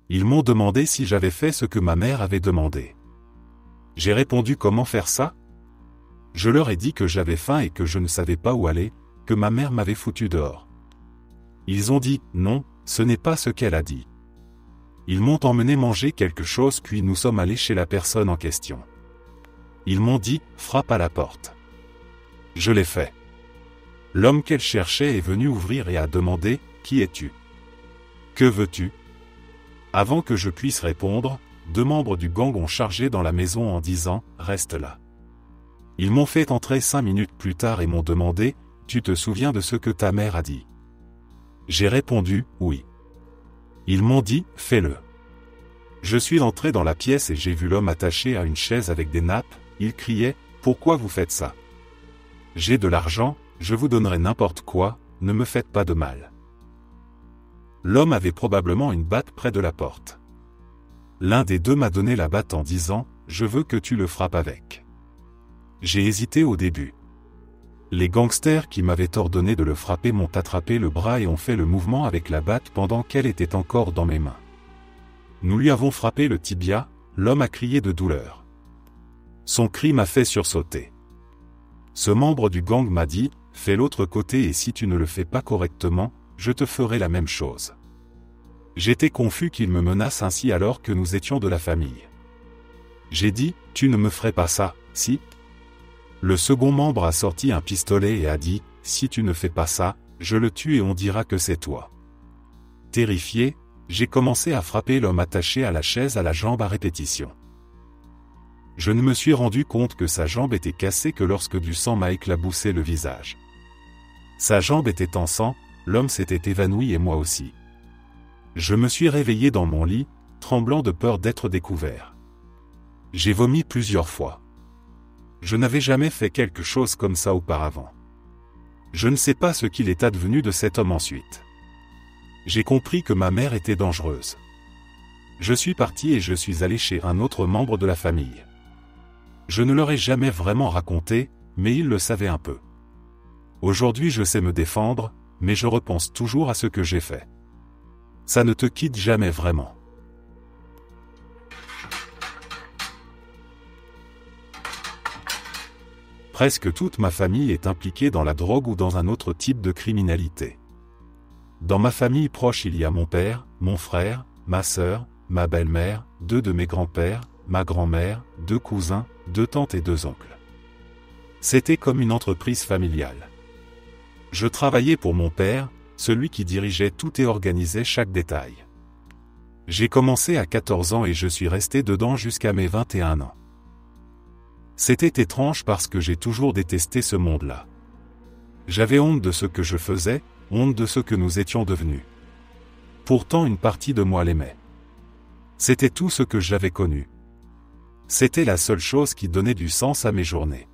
Ils m'ont demandé si j'avais fait ce que ma mère avait demandé. J'ai répondu comment faire ça? Je leur ai dit que j'avais faim et que je ne savais pas où aller, que ma mère m'avait foutu dehors. Ils ont dit, non, ce n'est pas ce qu'elle a dit. Ils m'ont emmené manger quelque chose puis nous sommes allés chez la personne en question. Ils m'ont dit, frappe à la porte. Je l'ai fait. L'homme qu'elle cherchait est venu ouvrir et a demandé, qui es-tu? Que veux-tu? Avant que je puisse répondre, 2 membres du gang ont chargé dans la maison en disant, reste là. Ils m'ont fait entrer 5 minutes plus tard et m'ont demandé, tu te souviens de ce que ta mère a dit? J'ai répondu, oui. Ils m'ont dit, fais-le. Je suis entré dans la pièce et j'ai vu l'homme attaché à une chaise avec des nappes, il criait, pourquoi vous faites ça? J'ai de l'argent, je vous donnerai n'importe quoi, ne me faites pas de mal. L'homme avait probablement une batte près de la porte. L'un des 2 m'a donné la batte en disant, je veux que tu le frappes avec. J'ai hésité au début. Les gangsters qui m'avaient ordonné de le frapper m'ont attrapé le bras et ont fait le mouvement avec la batte pendant qu'elle était encore dans mes mains. Nous lui avons frappé le tibia, l'homme a crié de douleur. Son cri m'a fait sursauter. Ce membre du gang m'a dit, fais l'autre côté et si tu ne le fais pas correctement, je te ferai la même chose. J'étais confus qu'il me menace ainsi alors que nous étions de la famille. J'ai dit, tu ne me ferais pas ça, si? Le second membre a sorti un pistolet et a dit, si tu ne fais pas ça, je le tue et on dira que c'est toi. Terrifié, j'ai commencé à frapper l'homme attaché à la chaise à la jambe à répétition. Je ne me suis rendu compte que sa jambe était cassée que lorsque du sang m'a éclaboussé le visage. Sa jambe était en sang, l'homme s'était évanoui et moi aussi. Je me suis réveillé dans mon lit, tremblant de peur d'être découvert. J'ai vomi plusieurs fois. Je n'avais jamais fait quelque chose comme ça auparavant. Je ne sais pas ce qu'il est advenu de cet homme ensuite. J'ai compris que ma mère était dangereuse. Je suis parti et je suis allé chez un autre membre de la famille. Je ne leur ai jamais vraiment raconté, mais ils le savaient un peu. Aujourd'hui je sais me défendre, mais je repense toujours à ce que j'ai fait. Ça ne te quitte jamais vraiment. Presque toute ma famille est impliquée dans la drogue ou dans un autre type de criminalité. Dans ma famille proche il y a mon père, mon frère, ma sœur, ma belle-mère, 2 de mes grands-pères, ma grand-mère, 2 cousins, 2 tantes et 2 oncles. C'était comme une entreprise familiale. Je travaillais pour mon père, celui qui dirigeait tout et organisait chaque détail. J'ai commencé à 14 ans et je suis resté dedans jusqu'à mes 21 ans. C'était étrange parce que j'ai toujours détesté ce monde-là. J'avais honte de ce que je faisais, honte de ce que nous étions devenus. Pourtant une partie de moi l'aimait. C'était tout ce que j'avais connu. C'était la seule chose qui donnait du sens à mes journées.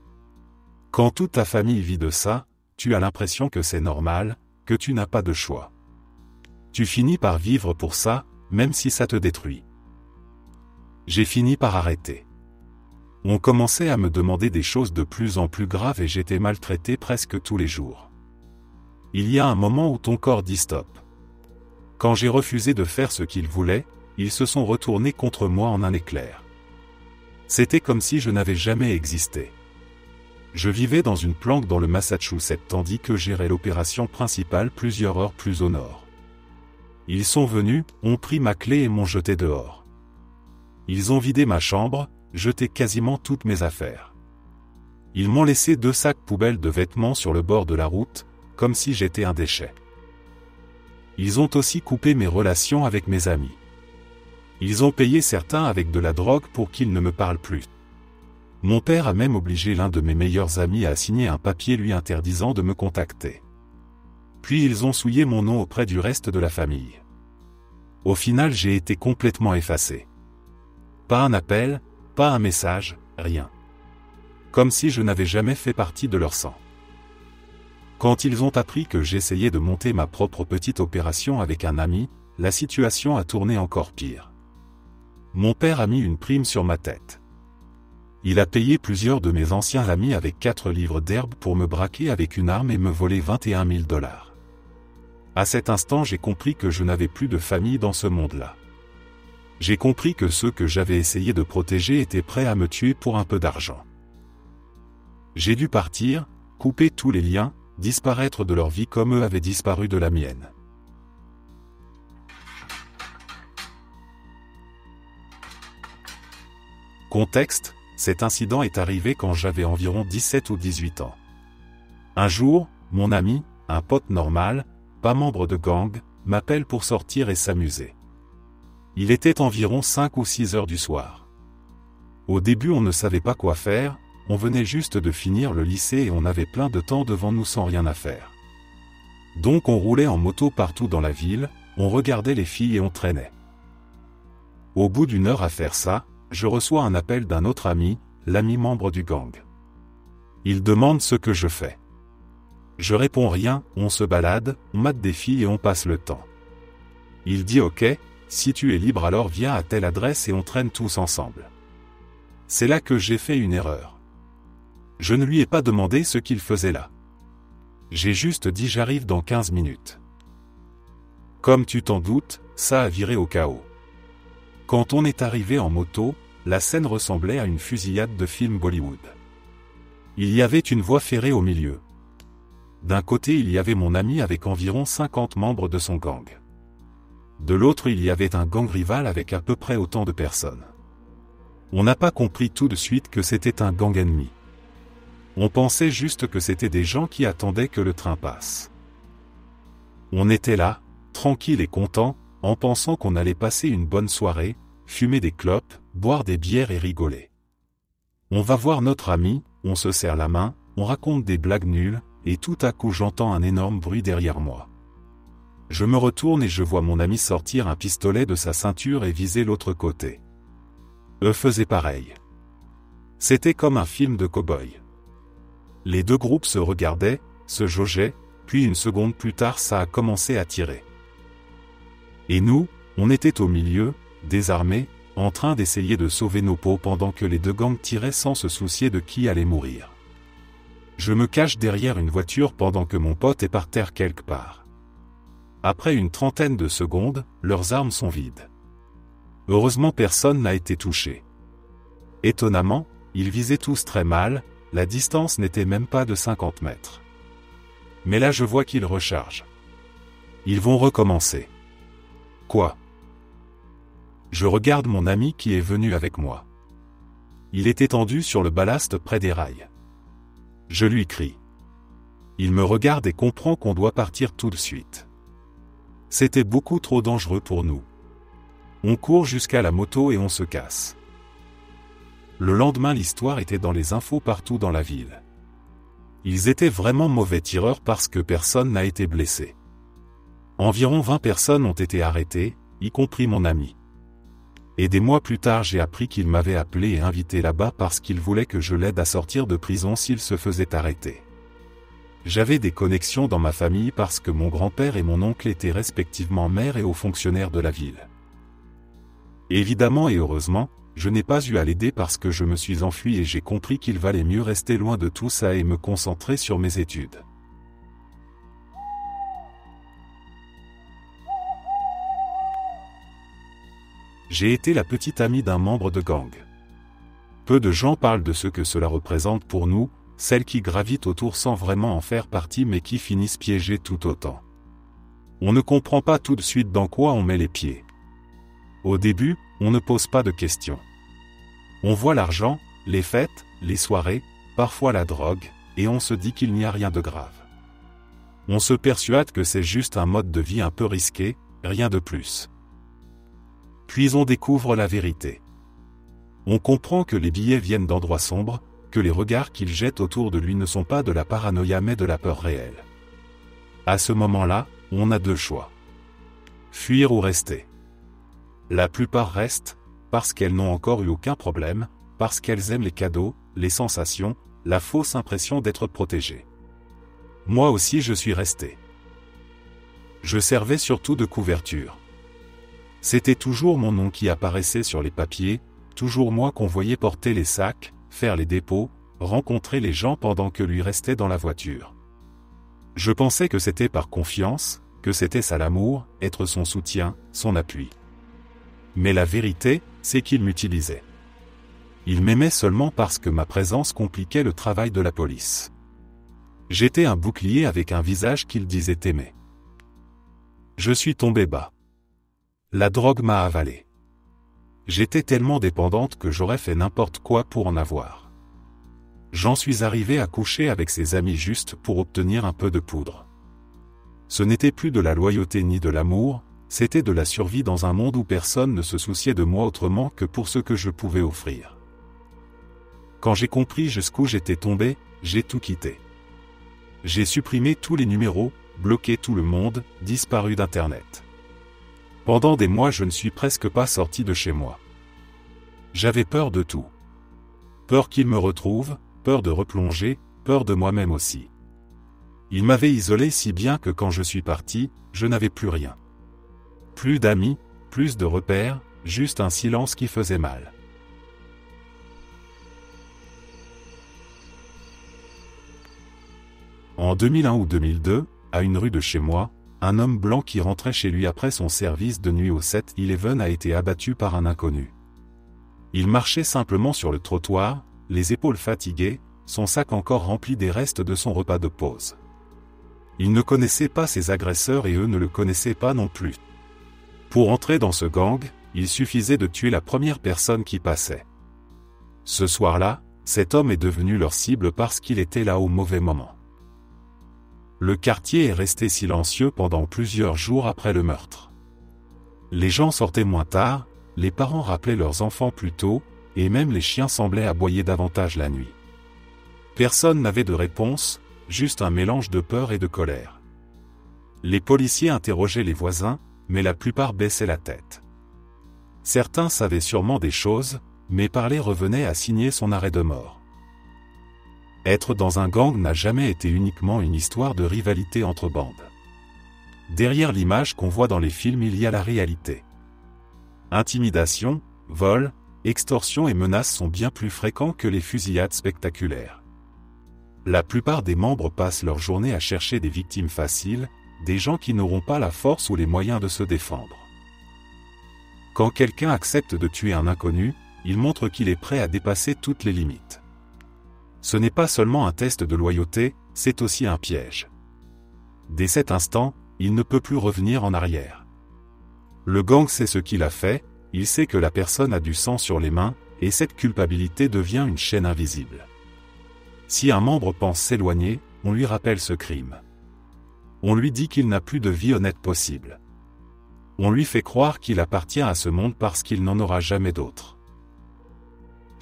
Quand toute ta famille vit de ça, tu as l'impression que c'est normal, que tu n'as pas de choix. Tu finis par vivre pour ça, même si ça te détruit. J'ai fini par arrêter. On commençait à me demander des choses de plus en plus graves et j'étais maltraité presque tous les jours. Il y a un moment où ton corps dit stop. Quand j'ai refusé de faire ce qu'ils voulaient, ils se sont retournés contre moi en un éclair. C'était comme si je n'avais jamais existé. Je vivais dans une planque dans le Massachusetts tandis que gérais l'opération principale plusieurs heures plus au nord. Ils sont venus, ont pris ma clé et m'ont jeté dehors. Ils ont vidé ma chambre, jeté quasiment toutes mes affaires. Ils m'ont laissé 2 sacs poubelles de vêtements sur le bord de la route, comme si j'étais un déchet. Ils ont aussi coupé mes relations avec mes amis. Ils ont payé certains avec de la drogue pour qu'ils ne me parlent plus. Mon père a même obligé l'un de mes meilleurs amis à signer un papier lui interdisant de me contacter. Puis ils ont souillé mon nom auprès du reste de la famille. Au final, j'ai été complètement effacé. Pas un appel, pas un message, rien. Comme si je n'avais jamais fait partie de leur sang. Quand ils ont appris que j'essayais de monter ma propre petite opération avec un ami, la situation a tourné encore pire. Mon père a mis une prime sur ma tête. Il a payé plusieurs de mes anciens amis avec 4 livres d'herbe pour me braquer avec une arme et me voler 21 000 $. À cet instant, j'ai compris que je n'avais plus de famille dans ce monde-là. J'ai compris que ceux que j'avais essayé de protéger étaient prêts à me tuer pour un peu d'argent. J'ai dû partir, couper tous les liens, disparaître de leur vie comme eux avaient disparu de la mienne. Contexte, cet incident est arrivé quand j'avais environ 17 ou 18 ans. Un jour, mon ami, un pote normal, pas membre de gang, m'appelle pour sortir et s'amuser. Il était environ 5 ou 6 heures du soir. Au début, on ne savait pas quoi faire, on venait juste de finir le lycée et on avait plein de temps devant nous sans rien à faire. Donc on roulait en moto partout dans la ville, on regardait les filles et on traînait. Au bout d'une heure à faire ça, je reçois un appel d'un autre ami, l'ami membre du gang. Il demande ce que je fais. Je réponds rien, on se balade, on mate des filles et on passe le temps. Il dit ok, si tu es libre alors viens à telle adresse et on traîne tous ensemble. C'est là que j'ai fait une erreur. Je ne lui ai pas demandé ce qu'il faisait là. J'ai juste dit j'arrive dans 15 minutes. Comme tu t'en doutes, ça a viré au chaos. Quand on est arrivé en moto, la scène ressemblait à une fusillade de film Bollywood. Il y avait une voie ferrée au milieu. D'un côté il y avait mon ami avec environ 50 membres de son gang. De l'autre il y avait un gang rival avec à peu près autant de personnes. On n'a pas compris tout de suite que c'était un gang ennemi. On pensait juste que c'était des gens qui attendaient que le train passe. On était là, tranquille et content, en pensant qu'on allait passer une bonne soirée, fumer des clopes, boire des bières et rigoler. On va voir notre ami, on se serre la main, on raconte des blagues nulles, et tout à coup j'entends un énorme bruit derrière moi. Je me retourne et je vois mon ami sortir un pistolet de sa ceinture et viser l'autre côté. Eux faisaient pareil. C'était comme un film de cow-boy. Les deux groupes se regardaient, se jaugeaient, puis une seconde plus tard ça a commencé à tirer. Et nous, on était au milieu, désarmés, en train d'essayer de sauver nos peaux pendant que les deux gangs tiraient sans se soucier de qui allait mourir. Je me cache derrière une voiture pendant que mon pote est par terre quelque part. Après une trentaine de secondes, leurs armes sont vides. Heureusement personne n'a été touché. Étonnamment, ils visaient tous très mal, la distance n'était même pas de 50 mètres. Mais là je vois qu'ils rechargent. Ils vont recommencer. Quoi ? Je regarde mon ami qui est venu avec moi. Il est étendu sur le ballast près des rails. Je lui crie. Il me regarde et comprend qu'on doit partir tout de suite. C'était beaucoup trop dangereux pour nous. On court jusqu'à la moto et on se casse. Le lendemain l'histoire était dans les infos partout dans la ville. Ils étaient vraiment mauvais tireurs parce que personne n'a été blessé. Environ 20 personnes ont été arrêtées, y compris mon ami. Et des mois plus tard j'ai appris qu'il m'avait appelé et invité là-bas parce qu'il voulait que je l'aide à sortir de prison s'il se faisait arrêter. J'avais des connexions dans ma famille parce que mon grand-père et mon oncle étaient respectivement maires et hauts fonctionnaires de la ville. Évidemment et heureusement, je n'ai pas eu à l'aider parce que je me suis enfui et j'ai compris qu'il valait mieux rester loin de tout ça et me concentrer sur mes études. J'ai été la petite amie d'un membre de gang. Peu de gens parlent de ce que cela représente pour nous, celles qui gravitent autour sans vraiment en faire partie mais qui finissent piégées tout autant. On ne comprend pas tout de suite dans quoi on met les pieds. Au début, on ne pose pas de questions. On voit l'argent, les fêtes, les soirées, parfois la drogue, et on se dit qu'il n'y a rien de grave. On se persuade que c'est juste un mode de vie un peu risqué, rien de plus. Puis on découvre la vérité. On comprend que les billets viennent d'endroits sombres, que les regards qu'il jette autour de lui ne sont pas de la paranoïa mais de la peur réelle. À ce moment-là, on a deux choix. Fuir ou rester. La plupart restent, parce qu'elles n'ont encore eu aucun problème, parce qu'elles aiment les cadeaux, les sensations, la fausse impression d'être protégées. Moi aussi je suis resté. Je servais surtout de couverture. C'était toujours mon nom qui apparaissait sur les papiers, toujours moi qu'on voyait porter les sacs, faire les dépôts, rencontrer les gens pendant que lui restait dans la voiture. Je pensais que c'était par confiance, que c'était ça l'amour, être son soutien, son appui. Mais la vérité, c'est qu'il m'utilisait. Il m'aimait seulement parce que ma présence compliquait le travail de la police. J'étais un bouclier avec un visage qu'il disait aimer. Je suis tombé bas. La drogue m'a avalé. J'étais tellement dépendante que j'aurais fait n'importe quoi pour en avoir. J'en suis arrivé à coucher avec ses amis juste pour obtenir un peu de poudre. Ce n'était plus de la loyauté ni de l'amour, c'était de la survie dans un monde où personne ne se souciait de moi autrement que pour ce que je pouvais offrir. Quand j'ai compris jusqu'où j'étais tombé, j'ai tout quitté. J'ai supprimé tous les numéros, bloqué tout le monde, disparu d'Internet. Pendant des mois je ne suis presque pas sorti de chez moi. J'avais peur de tout. Peur qu'il me retrouve, peur de replonger, peur de moi-même aussi. Il m'avait isolé si bien que quand je suis parti, je n'avais plus rien. Plus d'amis, plus de repères, juste un silence qui faisait mal. En 2001 ou 2002, à une rue de chez moi, un homme blanc qui rentrait chez lui après son service de nuit au 7-Eleven a été abattu par un inconnu. Il marchait simplement sur le trottoir, les épaules fatiguées, son sac encore rempli des restes de son repas de pause. Il ne connaissait pas ses agresseurs et eux ne le connaissaient pas non plus. Pour entrer dans ce gang, il suffisait de tuer la première personne qui passait. Ce soir-là, cet homme est devenu leur cible parce qu'il était là au mauvais moment. Le quartier est resté silencieux pendant plusieurs jours après le meurtre. Les gens sortaient moins tard, les parents rappelaient leurs enfants plus tôt, et même les chiens semblaient aboyer davantage la nuit. Personne n'avait de réponse, juste un mélange de peur et de colère. Les policiers interrogeaient les voisins, mais la plupart baissaient la tête. Certains savaient sûrement des choses, mais parler revenait à signer son arrêt de mort. Être dans un gang n'a jamais été uniquement une histoire de rivalité entre bandes. Derrière l'image qu'on voit dans les films, il y a la réalité. Intimidation, vol, extorsion et menaces sont bien plus fréquents que les fusillades spectaculaires. La plupart des membres passent leur journée à chercher des victimes faciles, des gens qui n'auront pas la force ou les moyens de se défendre. Quand quelqu'un accepte de tuer un inconnu, il montre qu'il est prêt à dépasser toutes les limites. Ce n'est pas seulement un test de loyauté, c'est aussi un piège. Dès cet instant, il ne peut plus revenir en arrière. Le gang sait ce qu'il a fait, il sait que la personne a du sang sur les mains, et cette culpabilité devient une chaîne invisible. Si un membre pense s'éloigner, on lui rappelle ce crime. On lui dit qu'il n'a plus de vie honnête possible. On lui fait croire qu'il appartient à ce monde parce qu'il n'en aura jamais d'autre.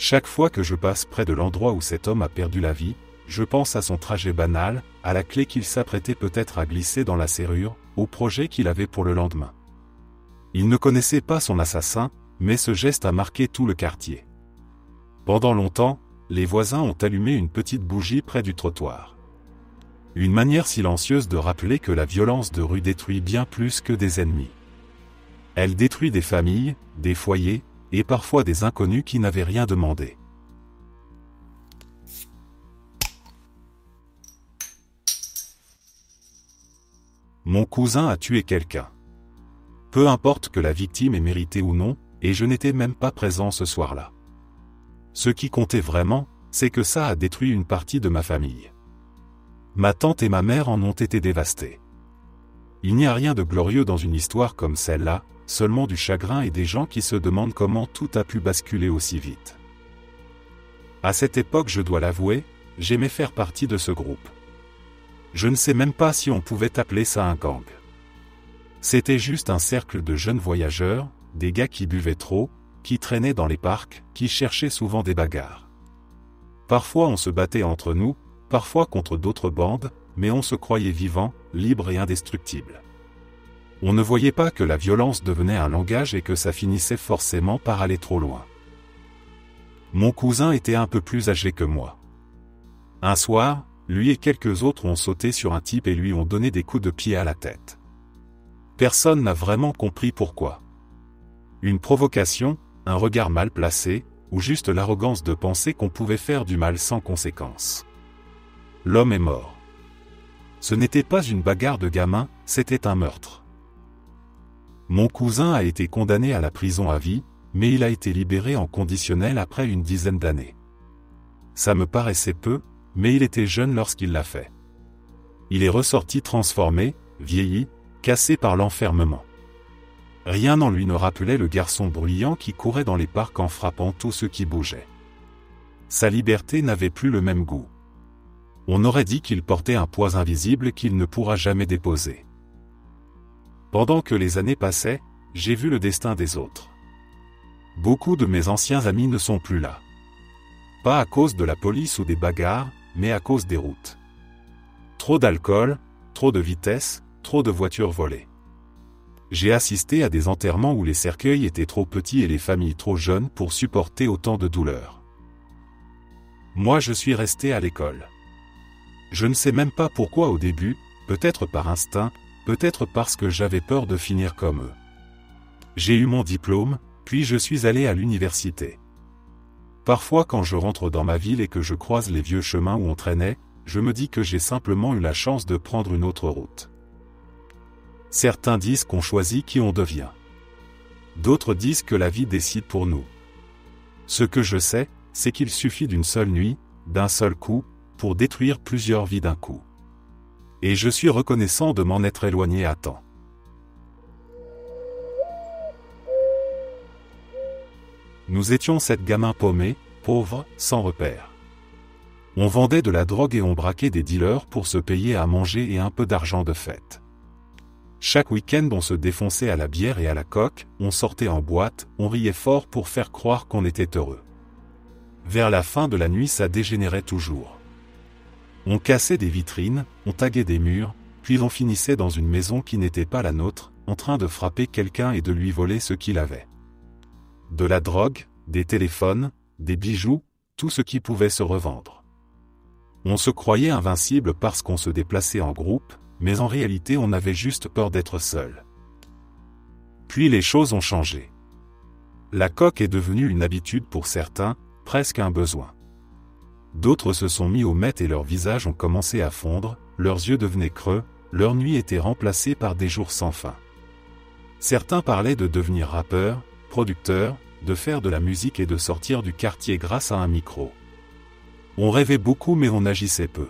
Chaque fois que je passe près de l'endroit où cet homme a perdu la vie, je pense à son trajet banal, à la clé qu'il s'apprêtait peut-être à glisser dans la serrure, au projet qu'il avait pour le lendemain. Il ne connaissait pas son assassin, mais ce geste a marqué tout le quartier. Pendant longtemps, les voisins ont allumé une petite bougie près du trottoir. Une manière silencieuse de rappeler que la violence de rue détruit bien plus que des ennemis. Elle détruit des familles, des foyers, et parfois des inconnus qui n'avaient rien demandé. Mon cousin a tué quelqu'un. Peu importe que la victime ait mérité ou non, et je n'étais même pas présent ce soir-là. Ce qui comptait vraiment, c'est que ça a détruit une partie de ma famille. Ma tante et ma mère en ont été dévastées. Il n'y a rien de glorieux dans une histoire comme celle-là, seulement du chagrin et des gens qui se demandent comment tout a pu basculer aussi vite. À cette époque, je dois l'avouer, j'aimais faire partie de ce groupe. Je ne sais même pas si on pouvait appeler ça un gang. C'était juste un cercle de jeunes voyageurs, des gars qui buvaient trop, qui traînaient dans les parcs, qui cherchaient souvent des bagarres. Parfois on se battait entre nous, parfois contre d'autres bandes, mais on se croyait vivant, libre et indestructible. On ne voyait pas que la violence devenait un langage et que ça finissait forcément par aller trop loin. Mon cousin était un peu plus âgé que moi. Un soir, lui et quelques autres ont sauté sur un type et lui ont donné des coups de pied à la tête. Personne n'a vraiment compris pourquoi. Une provocation, un regard mal placé, ou juste l'arrogance de penser qu'on pouvait faire du mal sans conséquence. L'homme est mort. Ce n'était pas une bagarre de gamin, c'était un meurtre. Mon cousin a été condamné à la prison à vie, mais il a été libéré en conditionnel après une dizaine d'années. Ça me paraissait peu, mais il était jeune lorsqu'il l'a fait. Il est ressorti transformé, vieilli, cassé par l'enfermement. Rien en lui ne rappelait le garçon bruyant qui courait dans les parcs en frappant tout ce qui bougeait. Sa liberté n'avait plus le même goût. On aurait dit qu'il portait un poids invisible qu'il ne pourra jamais déposer. Pendant que les années passaient, j'ai vu le destin des autres. Beaucoup de mes anciens amis ne sont plus là. Pas à cause de la police ou des bagarres, mais à cause des routes. Trop d'alcool, trop de vitesse, trop de voitures volées. J'ai assisté à des enterrements où les cercueils étaient trop petits et les familles trop jeunes pour supporter autant de douleurs. Moi je suis resté à l'école. Je ne sais même pas pourquoi au début, peut-être par instinct, peut-être parce que j'avais peur de finir comme eux. J'ai eu mon diplôme, puis je suis allé à l'université. Parfois quand je rentre dans ma ville et que je croise les vieux chemins où on traînait, je me dis que j'ai simplement eu la chance de prendre une autre route. Certains disent qu'on choisit qui on devient. D'autres disent que la vie décide pour nous. Ce que je sais, c'est qu'il suffit d'une seule nuit, d'un seul coup, pour détruire plusieurs vies d'un coup. Et je suis reconnaissant de m'en être éloigné à temps. Nous étions 7 gamins paumés, pauvres, sans repère. On vendait de la drogue et on braquait des dealers pour se payer à manger et un peu d'argent de fête. Chaque week-end on se défonçait à la bière et à la coke, on sortait en boîte, on riait fort pour faire croire qu'on était heureux. Vers la fin de la nuit ça dégénérait toujours. On cassait des vitrines, on taguait des murs, puis on finissait dans une maison qui n'était pas la nôtre, en train de frapper quelqu'un et de lui voler ce qu'il avait. De la drogue, des téléphones, des bijoux, tout ce qui pouvait se revendre. On se croyait invincible parce qu'on se déplaçait en groupe, mais en réalité on avait juste peur d'être seul. Puis les choses ont changé. La coke est devenue une habitude pour certains, presque un besoin. D'autres se sont mis au meth et leurs visages ont commencé à fondre, leurs yeux devenaient creux, leur nuit était remplacée par des jours sans fin. Certains parlaient de devenir rappeur, producteur, de faire de la musique et de sortir du quartier grâce à un micro. On rêvait beaucoup mais on agissait peu.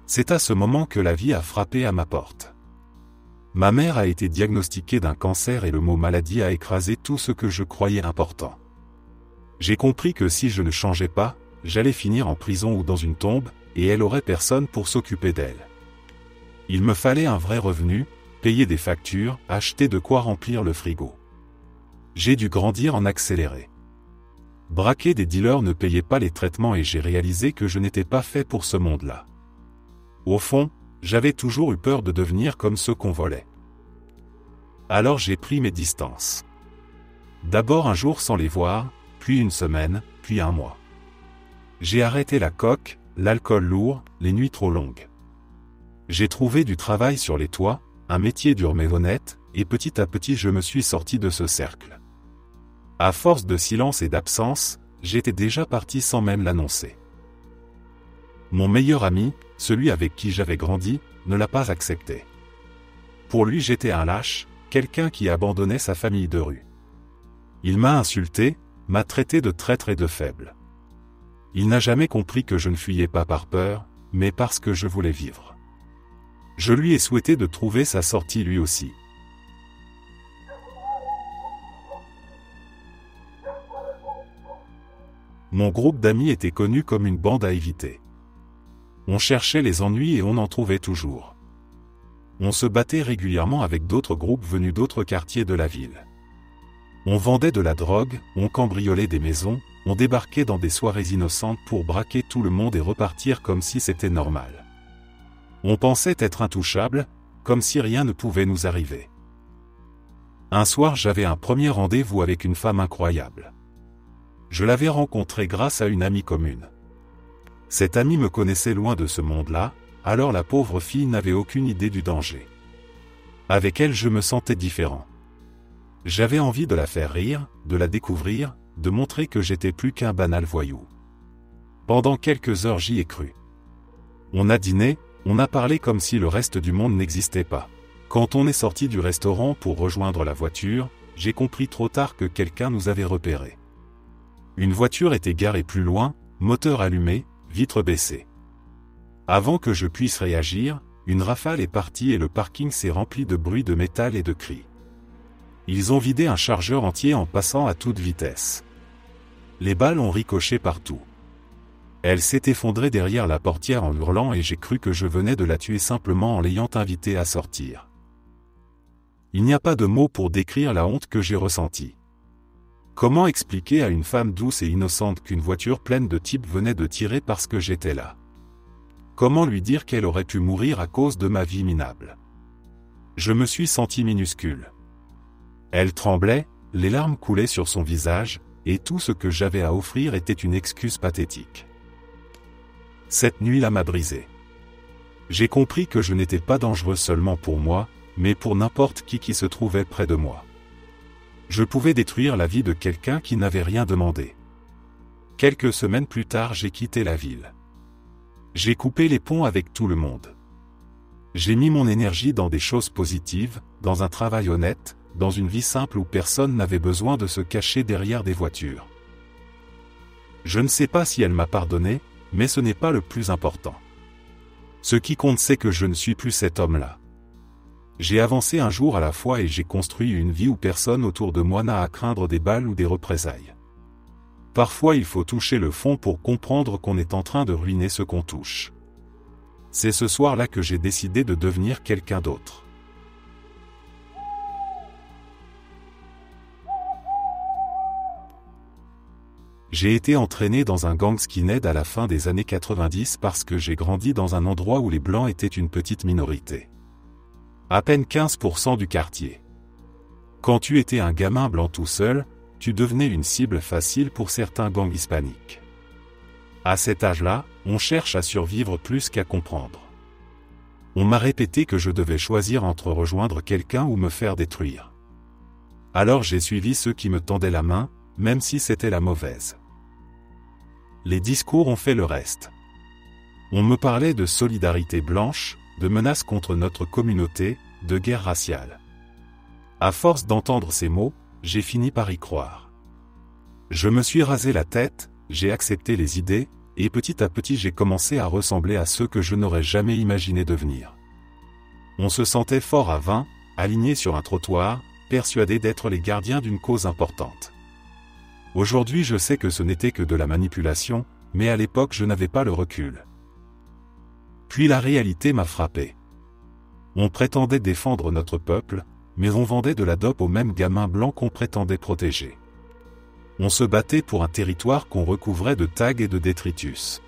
C'est à ce moment que la vie a frappé à ma porte. Ma mère a été diagnostiquée d'un cancer et le mot maladie a écrasé tout ce que je croyais important. J'ai compris que si je ne changeais pas, j'allais finir en prison ou dans une tombe, et elle aurait personne pour s'occuper d'elle. Il me fallait un vrai revenu, payer des factures, acheter de quoi remplir le frigo. J'ai dû grandir en accéléré. Braquer des dealers ne payait pas les traitements et j'ai réalisé que je n'étais pas fait pour ce monde-là. Au fond, j'avais toujours eu peur de devenir comme ceux qu'on volait. Alors j'ai pris mes distances. D'abord un jour sans les voir, puis une semaine, puis un mois. J'ai arrêté la coke, l'alcool lourd, les nuits trop longues. J'ai trouvé du travail sur les toits, un métier dur mais honnête, et petit à petit je me suis sorti de ce cercle. À force de silence et d'absence, j'étais déjà parti sans même l'annoncer. Mon meilleur ami, celui avec qui j'avais grandi, ne l'a pas accepté. Pour lui j'étais un lâche, quelqu'un qui abandonnait sa famille de rue. Il m'a insulté, m'a traité de traître et de faible. Il n'a jamais compris que je ne fuyais pas par peur, mais parce que je voulais vivre. Je lui ai souhaité de trouver sa sortie lui aussi. Mon groupe d'amis était connu comme une bande à éviter. On cherchait les ennuis et on en trouvait toujours. On se battait régulièrement avec d'autres groupes venus d'autres quartiers de la ville. On vendait de la drogue, on cambriolait des maisons, on débarquait dans des soirées innocentes pour braquer tout le monde et repartir comme si c'était normal. On pensait être intouchables, comme si rien ne pouvait nous arriver. Un soir, j'avais un premier rendez-vous avec une femme incroyable. Je l'avais rencontrée grâce à une amie commune. Cette amie me connaissait loin de ce monde-là, alors la pauvre fille n'avait aucune idée du danger. Avec elle, je me sentais différent. J'avais envie de la faire rire, de la découvrir, de montrer que j'étais plus qu'un banal voyou. Pendant quelques heures, j'y ai cru. On a dîné, on a parlé comme si le reste du monde n'existait pas. Quand on est sorti du restaurant pour rejoindre la voiture, j'ai compris trop tard que quelqu'un nous avait repérés. Une voiture était garée plus loin, moteur allumé, vitres baissées. Avant que je puisse réagir, une rafale est partie et le parking s'est rempli de bruit de métal et de cris. Ils ont vidé un chargeur entier en passant à toute vitesse. Les balles ont ricoché partout. Elle s'est effondrée derrière la portière en hurlant et j'ai cru que je venais de la tuer simplement en l'ayant invitée à sortir. Il n'y a pas de mots pour décrire la honte que j'ai ressentie. Comment expliquer à une femme douce et innocente qu'une voiture pleine de types venait de tirer parce que j'étais là? Comment lui dire qu'elle aurait pu mourir à cause de ma vie minable? Je me suis senti minuscule. Elle tremblait, les larmes coulaient sur son visage, et tout ce que j'avais à offrir était une excuse pathétique. Cette nuit-là m'a brisé. J'ai compris que je n'étais pas dangereux seulement pour moi, mais pour n'importe qui se trouvait près de moi. Je pouvais détruire la vie de quelqu'un qui n'avait rien demandé. Quelques semaines plus tard, j'ai quitté la ville. J'ai coupé les ponts avec tout le monde. J'ai mis mon énergie dans des choses positives, dans un travail honnête, dans une vie simple où personne n'avait besoin de se cacher derrière des voitures. Je ne sais pas si elle m'a pardonné, mais ce n'est pas le plus important. Ce qui compte, c'est que je ne suis plus cet homme-là. J'ai avancé un jour à la fois et j'ai construit une vie où personne autour de moi n'a à craindre des balles ou des représailles. Parfois il faut toucher le fond pour comprendre qu'on est en train de ruiner ce qu'on touche. C'est ce soir-là que j'ai décidé de devenir quelqu'un d'autre. J'ai été entraîné dans un gang skinhead à la fin des années 90 parce que j'ai grandi dans un endroit où les blancs étaient une petite minorité. À peine 15% du quartier. Quand tu étais un gamin blanc tout seul, tu devenais une cible facile pour certains gangs hispaniques. À cet âge-là, on cherche à survivre plus qu'à comprendre. On m'a répété que je devais choisir entre rejoindre quelqu'un ou me faire détruire. Alors j'ai suivi ceux qui me tendaient la main, même si c'était la mauvaise. Les discours ont fait le reste. On me parlait de solidarité blanche, de menaces contre notre communauté, de guerre raciale. À force d'entendre ces mots, j'ai fini par y croire. Je me suis rasé la tête, j'ai accepté les idées, et petit à petit j'ai commencé à ressembler à ceux que je n'aurais jamais imaginé devenir. On se sentait fort à 20, alignés sur un trottoir, persuadés d'être les gardiens d'une cause importante. Aujourd'hui je sais que ce n'était que de la manipulation, mais à l'époque je n'avais pas le recul. Puis la réalité m'a frappé. On prétendait défendre notre peuple, mais on vendait de la dope aux mêmes gamins blancs qu'on prétendait protéger. On se battait pour un territoire qu'on recouvrait de tags et de détritus.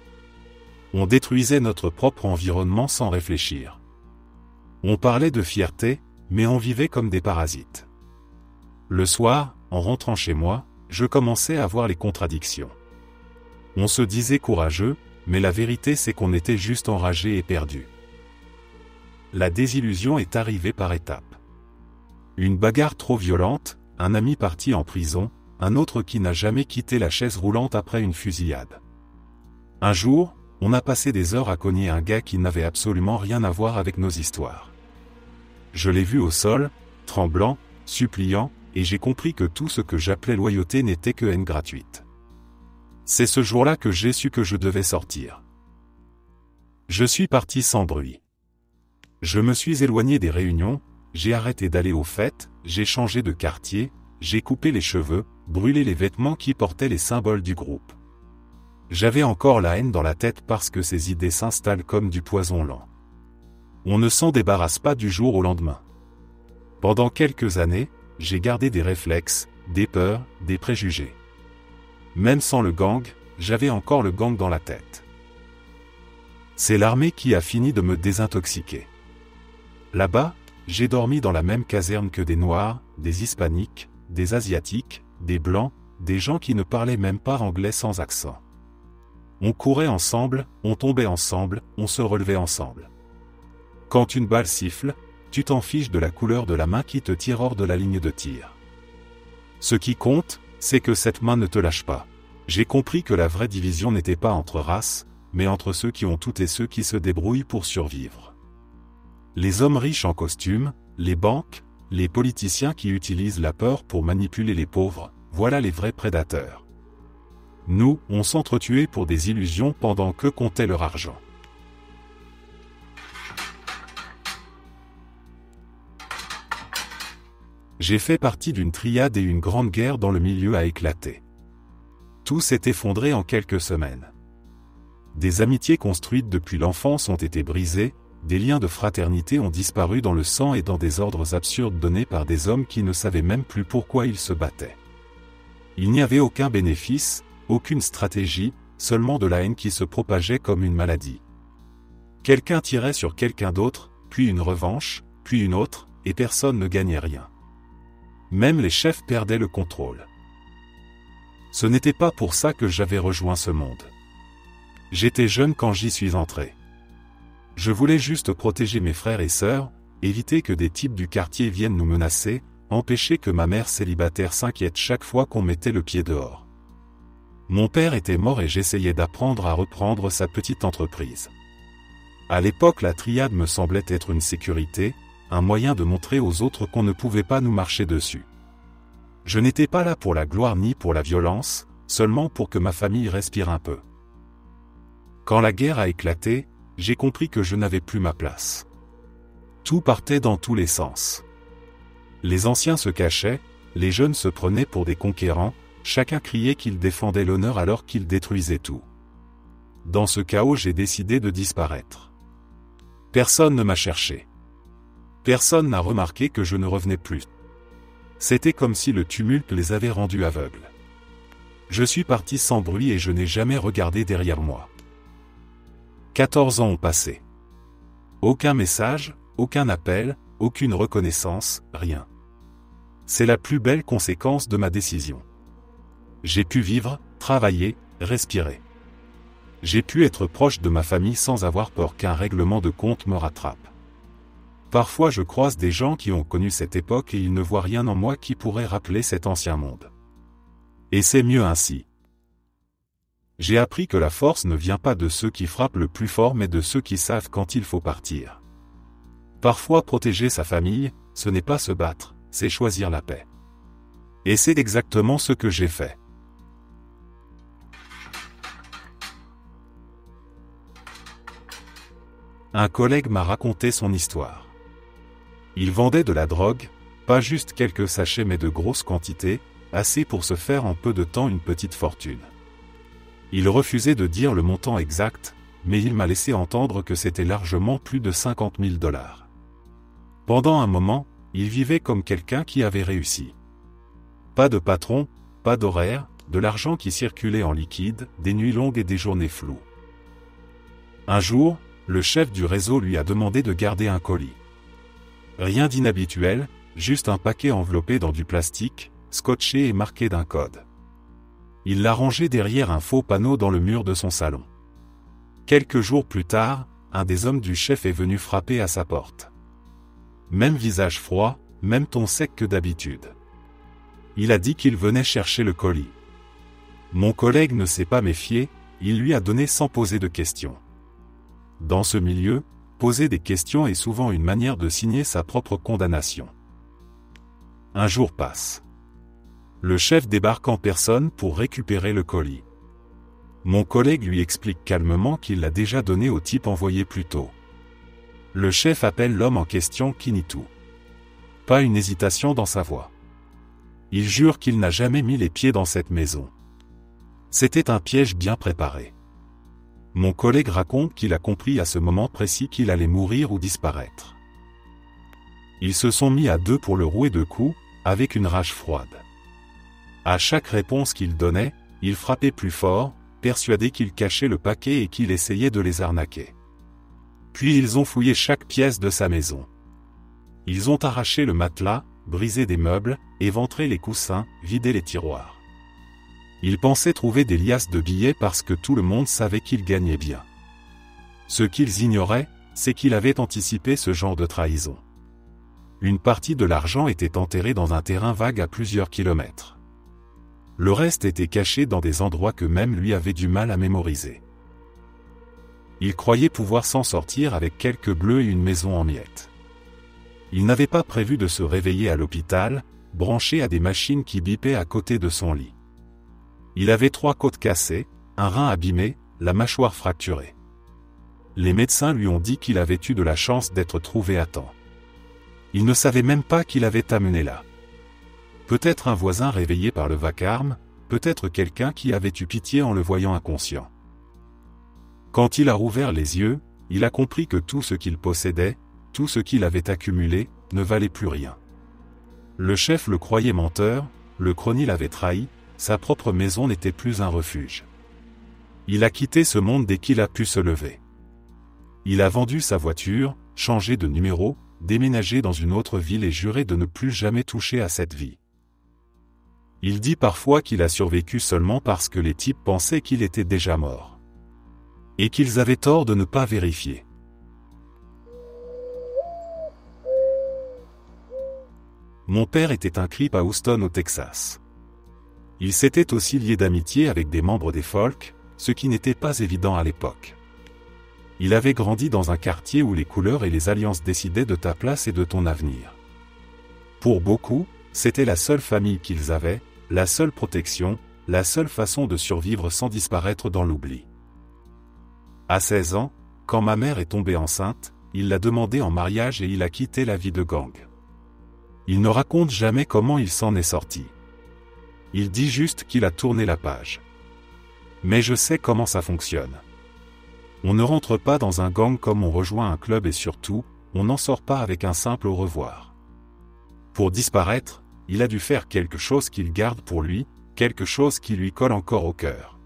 On détruisait notre propre environnement sans réfléchir. On parlait de fierté, mais on vivait comme des parasites. Le soir, en rentrant chez moi, je commençais à voir les contradictions. On se disait courageux, mais la vérité c'est qu'on était juste enragé et perdu. La désillusion est arrivée par étapes. Une bagarre trop violente, un ami parti en prison, un autre qui n'a jamais quitté la chaise roulante après une fusillade. Un jour, on a passé des heures à cogner un gars qui n'avait absolument rien à voir avec nos histoires. Je l'ai vu au sol, tremblant, suppliant, et j'ai compris que tout ce que j'appelais loyauté n'était que haine gratuite. C'est ce jour-là que j'ai su que je devais sortir. Je suis parti sans bruit. Je me suis éloigné des réunions, j'ai arrêté d'aller aux fêtes, j'ai changé de quartier, j'ai coupé les cheveux, brûlé les vêtements qui portaient les symboles du groupe. J'avais encore la haine dans la tête parce que ces idées s'installent comme du poison lent. On ne s'en débarrasse pas du jour au lendemain. Pendant quelques années, j'ai gardé des réflexes, des peurs, des préjugés. Même sans le gang, j'avais encore le gang dans la tête. C'est l'armée qui a fini de me désintoxiquer. Là-bas, j'ai dormi dans la même caserne que des Noirs, des Hispaniques, des Asiatiques, des Blancs, des gens qui ne parlaient même pas anglais sans accent. On courait ensemble, on tombait ensemble, on se relevait ensemble. Quand une balle siffle, tu t'en fiches de la couleur de la main qui te tire hors de la ligne de tir. Ce qui compte, c'est que cette main ne te lâche pas. J'ai compris que la vraie division n'était pas entre races, mais entre ceux qui ont tout et ceux qui se débrouillent pour survivre. Les hommes riches en costume, les banques, les politiciens qui utilisent la peur pour manipuler les pauvres, voilà les vrais prédateurs. Nous, on s'entretuait pour des illusions pendant que comptait leur argent. J'ai fait partie d'une triade et une grande guerre dans le milieu a éclaté. Tout s'est effondré en quelques semaines. Des amitiés construites depuis l'enfance ont été brisées, des liens de fraternité ont disparu dans le sang et dans des ordres absurdes donnés par des hommes qui ne savaient même plus pourquoi ils se battaient. Il n'y avait aucun bénéfice, aucune stratégie, seulement de la haine qui se propageait comme une maladie. Quelqu'un tirait sur quelqu'un d'autre, puis une revanche, puis une autre, et personne ne gagnait rien. Même les chefs perdaient le contrôle. Ce n'était pas pour ça que j'avais rejoint ce monde. J'étais jeune quand j'y suis entré. Je voulais juste protéger mes frères et sœurs, éviter que des types du quartier viennent nous menacer, empêcher que ma mère célibataire s'inquiète chaque fois qu'on mettait le pied dehors. Mon père était mort et j'essayais d'apprendre à reprendre sa petite entreprise. À l'époque, la triade me semblait être une sécurité, un moyen de montrer aux autres qu'on ne pouvait pas nous marcher dessus. Je n'étais pas là pour la gloire ni pour la violence, seulement pour que ma famille respire un peu. Quand la guerre a éclaté, j'ai compris que je n'avais plus ma place. Tout partait dans tous les sens. Les anciens se cachaient, les jeunes se prenaient pour des conquérants, chacun criait qu'il défendait l'honneur alors qu'il détruisait tout. Dans ce chaos, j'ai décidé de disparaître. Personne ne m'a cherché. Personne n'a remarqué que je ne revenais plus. C'était comme si le tumulte les avait rendus aveugles. Je suis parti sans bruit et je n'ai jamais regardé derrière moi. 14 ans ont passé. Aucun message, aucun appel, aucune reconnaissance, rien. C'est la plus belle conséquence de ma décision. J'ai pu vivre, travailler, respirer. J'ai pu être proche de ma famille sans avoir peur qu'un règlement de compte me rattrape. Parfois je croise des gens qui ont connu cette époque et ils ne voient rien en moi qui pourrait rappeler cet ancien monde. Et c'est mieux ainsi. J'ai appris que la force ne vient pas de ceux qui frappent le plus fort mais de ceux qui savent quand il faut partir. Parfois protéger sa famille, ce n'est pas se battre, c'est choisir la paix. Et c'est exactement ce que j'ai fait. Un collègue m'a raconté son histoire. Il vendait de la drogue, pas juste quelques sachets mais de grosses quantités, assez pour se faire en peu de temps une petite fortune. Il refusait de dire le montant exact, mais il m'a laissé entendre que c'était largement plus de 50 000 $. Pendant un moment, il vivait comme quelqu'un qui avait réussi. Pas de patron, pas d'horaire, de l'argent qui circulait en liquide, des nuits longues et des journées floues. Un jour, le chef du réseau lui a demandé de garder un colis. Rien d'inhabituel, juste un paquet enveloppé dans du plastique, scotché et marqué d'un code. Il l'a rangé derrière un faux panneau dans le mur de son salon. Quelques jours plus tard, un des hommes du chef est venu frapper à sa porte. Même visage froid, même ton sec que d'habitude. Il a dit qu'il venait chercher le colis. Mon collègue ne s'est pas méfié, il lui a donné sans poser de questions. Dans ce milieu, poser des questions est souvent une manière de signer sa propre condamnation. Un jour passe. Le chef débarque en personne pour récupérer le colis. Mon collègue lui explique calmement qu'il l'a déjà donné au type envoyé plus tôt. Le chef appelle l'homme en question Kinitu. Pas une hésitation dans sa voix. Il jure qu'il n'a jamais mis les pieds dans cette maison. C'était un piège bien préparé. Mon collègue raconte qu'il a compris à ce moment précis qu'il allait mourir ou disparaître. Ils se sont mis à deux pour le rouer de coups, avec une rage froide. À chaque réponse qu'il donnait, il frappait plus fort, persuadé qu'il cachait le paquet et qu'il essayait de les arnaquer. Puis ils ont fouillé chaque pièce de sa maison. Ils ont arraché le matelas, brisé des meubles, éventré les coussins, vidé les tiroirs. Ils pensaient trouver des liasses de billets parce que tout le monde savait qu'il gagnait bien. Ce qu'ils ignoraient, c'est qu'il avait anticipé ce genre de trahison. Une partie de l'argent était enterrée dans un terrain vague à plusieurs kilomètres. Le reste était caché dans des endroits que même lui avait du mal à mémoriser. Il croyait pouvoir s'en sortir avec quelques bleus et une maison en miettes. Il n'avait pas prévu de se réveiller à l'hôpital, branché à des machines qui bipaient à côté de son lit. Il avait 3 côtes cassées, un rein abîmé, la mâchoire fracturée. Les médecins lui ont dit qu'il avait eu de la chance d'être trouvé à temps. Il ne savait même pas qui l'avait amené là. Peut-être un voisin réveillé par le vacarme, peut-être quelqu'un qui avait eu pitié en le voyant inconscient. Quand il a rouvert les yeux, il a compris que tout ce qu'il possédait, tout ce qu'il avait accumulé, ne valait plus rien. Le chef le croyait menteur, le crony l'avait trahi, sa propre maison n'était plus un refuge. Il a quitté ce monde dès qu'il a pu se lever. Il a vendu sa voiture, changé de numéro, déménagé dans une autre ville et juré de ne plus jamais toucher à cette vie. Il dit parfois qu'il a survécu seulement parce que les types pensaient qu'il était déjà mort. Et qu'ils avaient tort de ne pas vérifier. Mon père était un crip à Houston au Texas. Il s'était aussi lié d'amitié avec des membres des Folks, ce qui n'était pas évident à l'époque. Il avait grandi dans un quartier où les couleurs et les alliances décidaient de ta place et de ton avenir. Pour beaucoup, c'était la seule famille qu'ils avaient, la seule protection, la seule façon de survivre sans disparaître dans l'oubli. À 16 ans, quand ma mère est tombée enceinte, il l'a demandée en mariage et il a quitté la vie de gang. Il ne raconte jamais comment il s'en est sorti. Il dit juste qu'il a tourné la page. Mais je sais comment ça fonctionne. On ne rentre pas dans un gang comme on rejoint un club et surtout, on n'en sort pas avec un simple au revoir. Pour disparaître, il a dû faire quelque chose qu'il garde pour lui, quelque chose qui lui colle encore au cœur.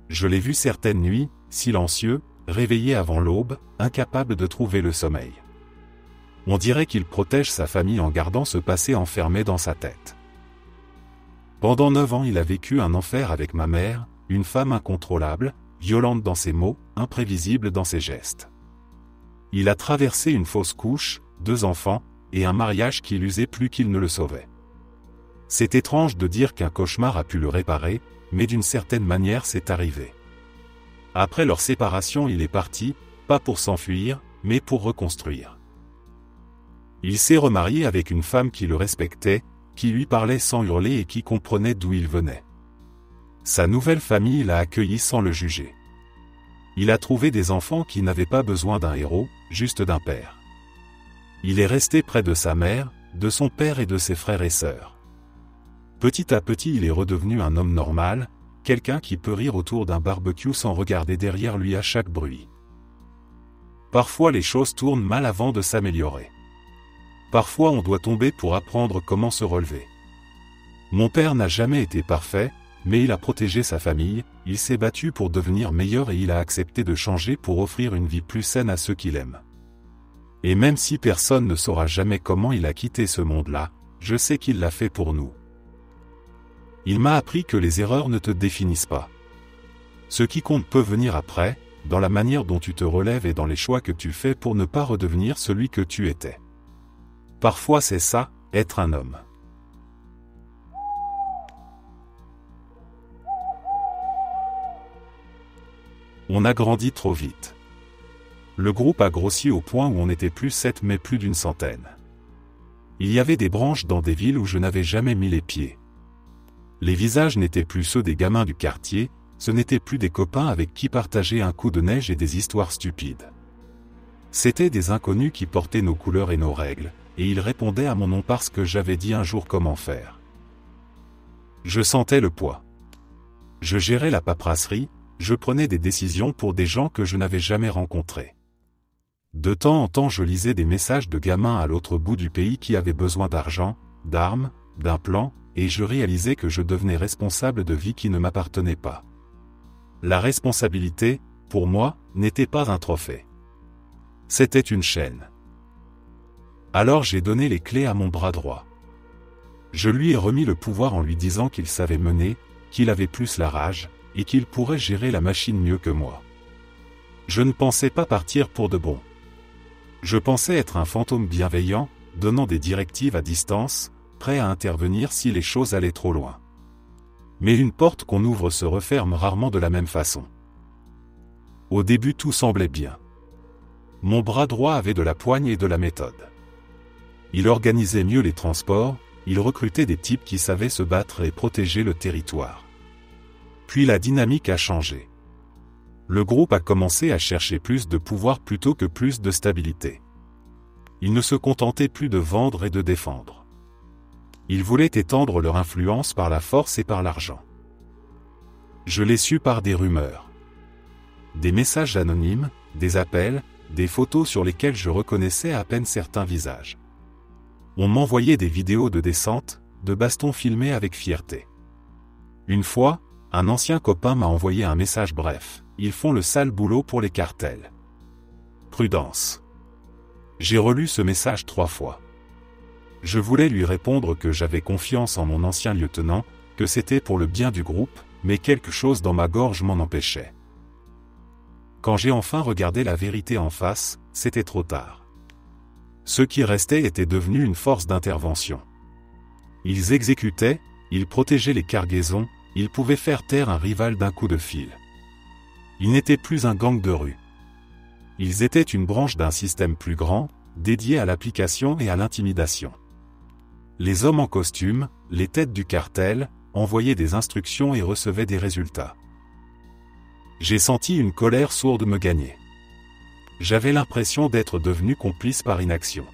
Je l'ai vu certaines nuits, silencieux, réveillé avant l'aube, incapable de trouver le sommeil. On dirait qu'il protège sa famille en gardant ce passé enfermé dans sa tête. Pendant 9 ans il a vécu un enfer avec ma mère, une femme incontrôlable, violente dans ses mots, imprévisible dans ses gestes. Il a traversé une fausse couche, 2 enfants, et un mariage qui l'usait plus qu'il ne le sauvait. C'est étrange de dire qu'un cauchemar a pu le réparer, mais d'une certaine manière c'est arrivé. Après leur séparation il est parti, pas pour s'enfuir, mais pour reconstruire. Il s'est remarié avec une femme qui le respectait, qui lui parlait sans hurler et qui comprenait d'où il venait. Sa nouvelle famille l'a accueilli sans le juger. Il a trouvé des enfants qui n'avaient pas besoin d'un héros, juste d'un père. Il est resté près de sa mère, de son père et de ses frères et sœurs. Petit à petit il est redevenu un homme normal, quelqu'un qui peut rire autour d'un barbecue sans regarder derrière lui à chaque bruit. Parfois les choses tournent mal avant de s'améliorer. Parfois on doit tomber pour apprendre comment se relever. Mon père n'a jamais été parfait, mais il a protégé sa famille, il s'est battu pour devenir meilleur et il a accepté de changer pour offrir une vie plus saine à ceux qu'il aime. Et même si personne ne saura jamais comment il a quitté ce monde-là, je sais qu'il l'a fait pour nous. Il m'a appris que les erreurs ne te définissent pas. Ce qui compte peut venir après, dans la manière dont tu te relèves et dans les choix que tu fais pour ne pas redevenir celui que tu étais. Parfois c'est ça, être un homme. On a grandi trop vite. Le groupe a grossi au point où on n'était plus 7 mais plus d'une centaine. Il y avait des branches dans des villes où je n'avais jamais mis les pieds. Les visages n'étaient plus ceux des gamins du quartier, ce n'étaient plus des copains avec qui partager un coup de neige et des histoires stupides. C'étaient des inconnus qui portaient nos couleurs et nos règles, et ils répondaient à mon nom parce que j'avais dit un jour comment faire. Je sentais le poids. Je gérais la paperasserie, je prenais des décisions pour des gens que je n'avais jamais rencontrés. De temps en temps je lisais des messages de gamins à l'autre bout du pays qui avaient besoin d'argent, d'armes, d'un plan, et je réalisais que je devenais responsable de vie qui ne m'appartenait pas. La responsabilité, pour moi, n'était pas un trophée. C'était une chaîne. Alors j'ai donné les clés à mon bras droit. Je lui ai remis le pouvoir en lui disant qu'il savait mener, qu'il avait plus la rage, et qu'il pourrait gérer la machine mieux que moi. Je ne pensais pas partir pour de bon. Je pensais être un fantôme bienveillant, donnant des directives à distance, prêt à intervenir si les choses allaient trop loin. Mais une porte qu'on ouvre se referme rarement de la même façon. Au début tout semblait bien. Mon bras droit avait de la poigne et de la méthode. Il organisait mieux les transports, il recrutait des types qui savaient se battre et protéger le territoire. Puis la dynamique a changé. Le groupe a commencé à chercher plus de pouvoir plutôt que plus de stabilité. Ils ne se contentaient plus de vendre et de défendre. Ils voulaient étendre leur influence par la force et par l'argent. Je l'ai su par des rumeurs. Des messages anonymes, des appels, des photos sur lesquelles je reconnaissais à peine certains visages. On m'envoyait des vidéos de descente, de bastons filmés avec fierté. Une fois, un ancien copain m'a envoyé un message bref. Ils font le sale boulot pour les cartels. Prudence. J'ai relu ce message 3 fois. Je voulais lui répondre que j'avais confiance en mon ancien lieutenant, que c'était pour le bien du groupe, mais quelque chose dans ma gorge m'en empêchait. Quand j'ai enfin regardé la vérité en face, c'était trop tard. Ceux qui restaient étaient devenus une force d'intervention. Ils exécutaient, ils protégeaient les cargaisons, ils pouvaient faire taire un rival d'un coup de fil. Ils n'étaient plus un gang de rue. Ils étaient une branche d'un système plus grand, dédié à l'application et à l'intimidation. Les hommes en costume, les têtes du cartel, envoyaient des instructions et recevaient des résultats. J'ai senti une colère sourde me gagner. J'avais l'impression d'être devenu complice par inaction.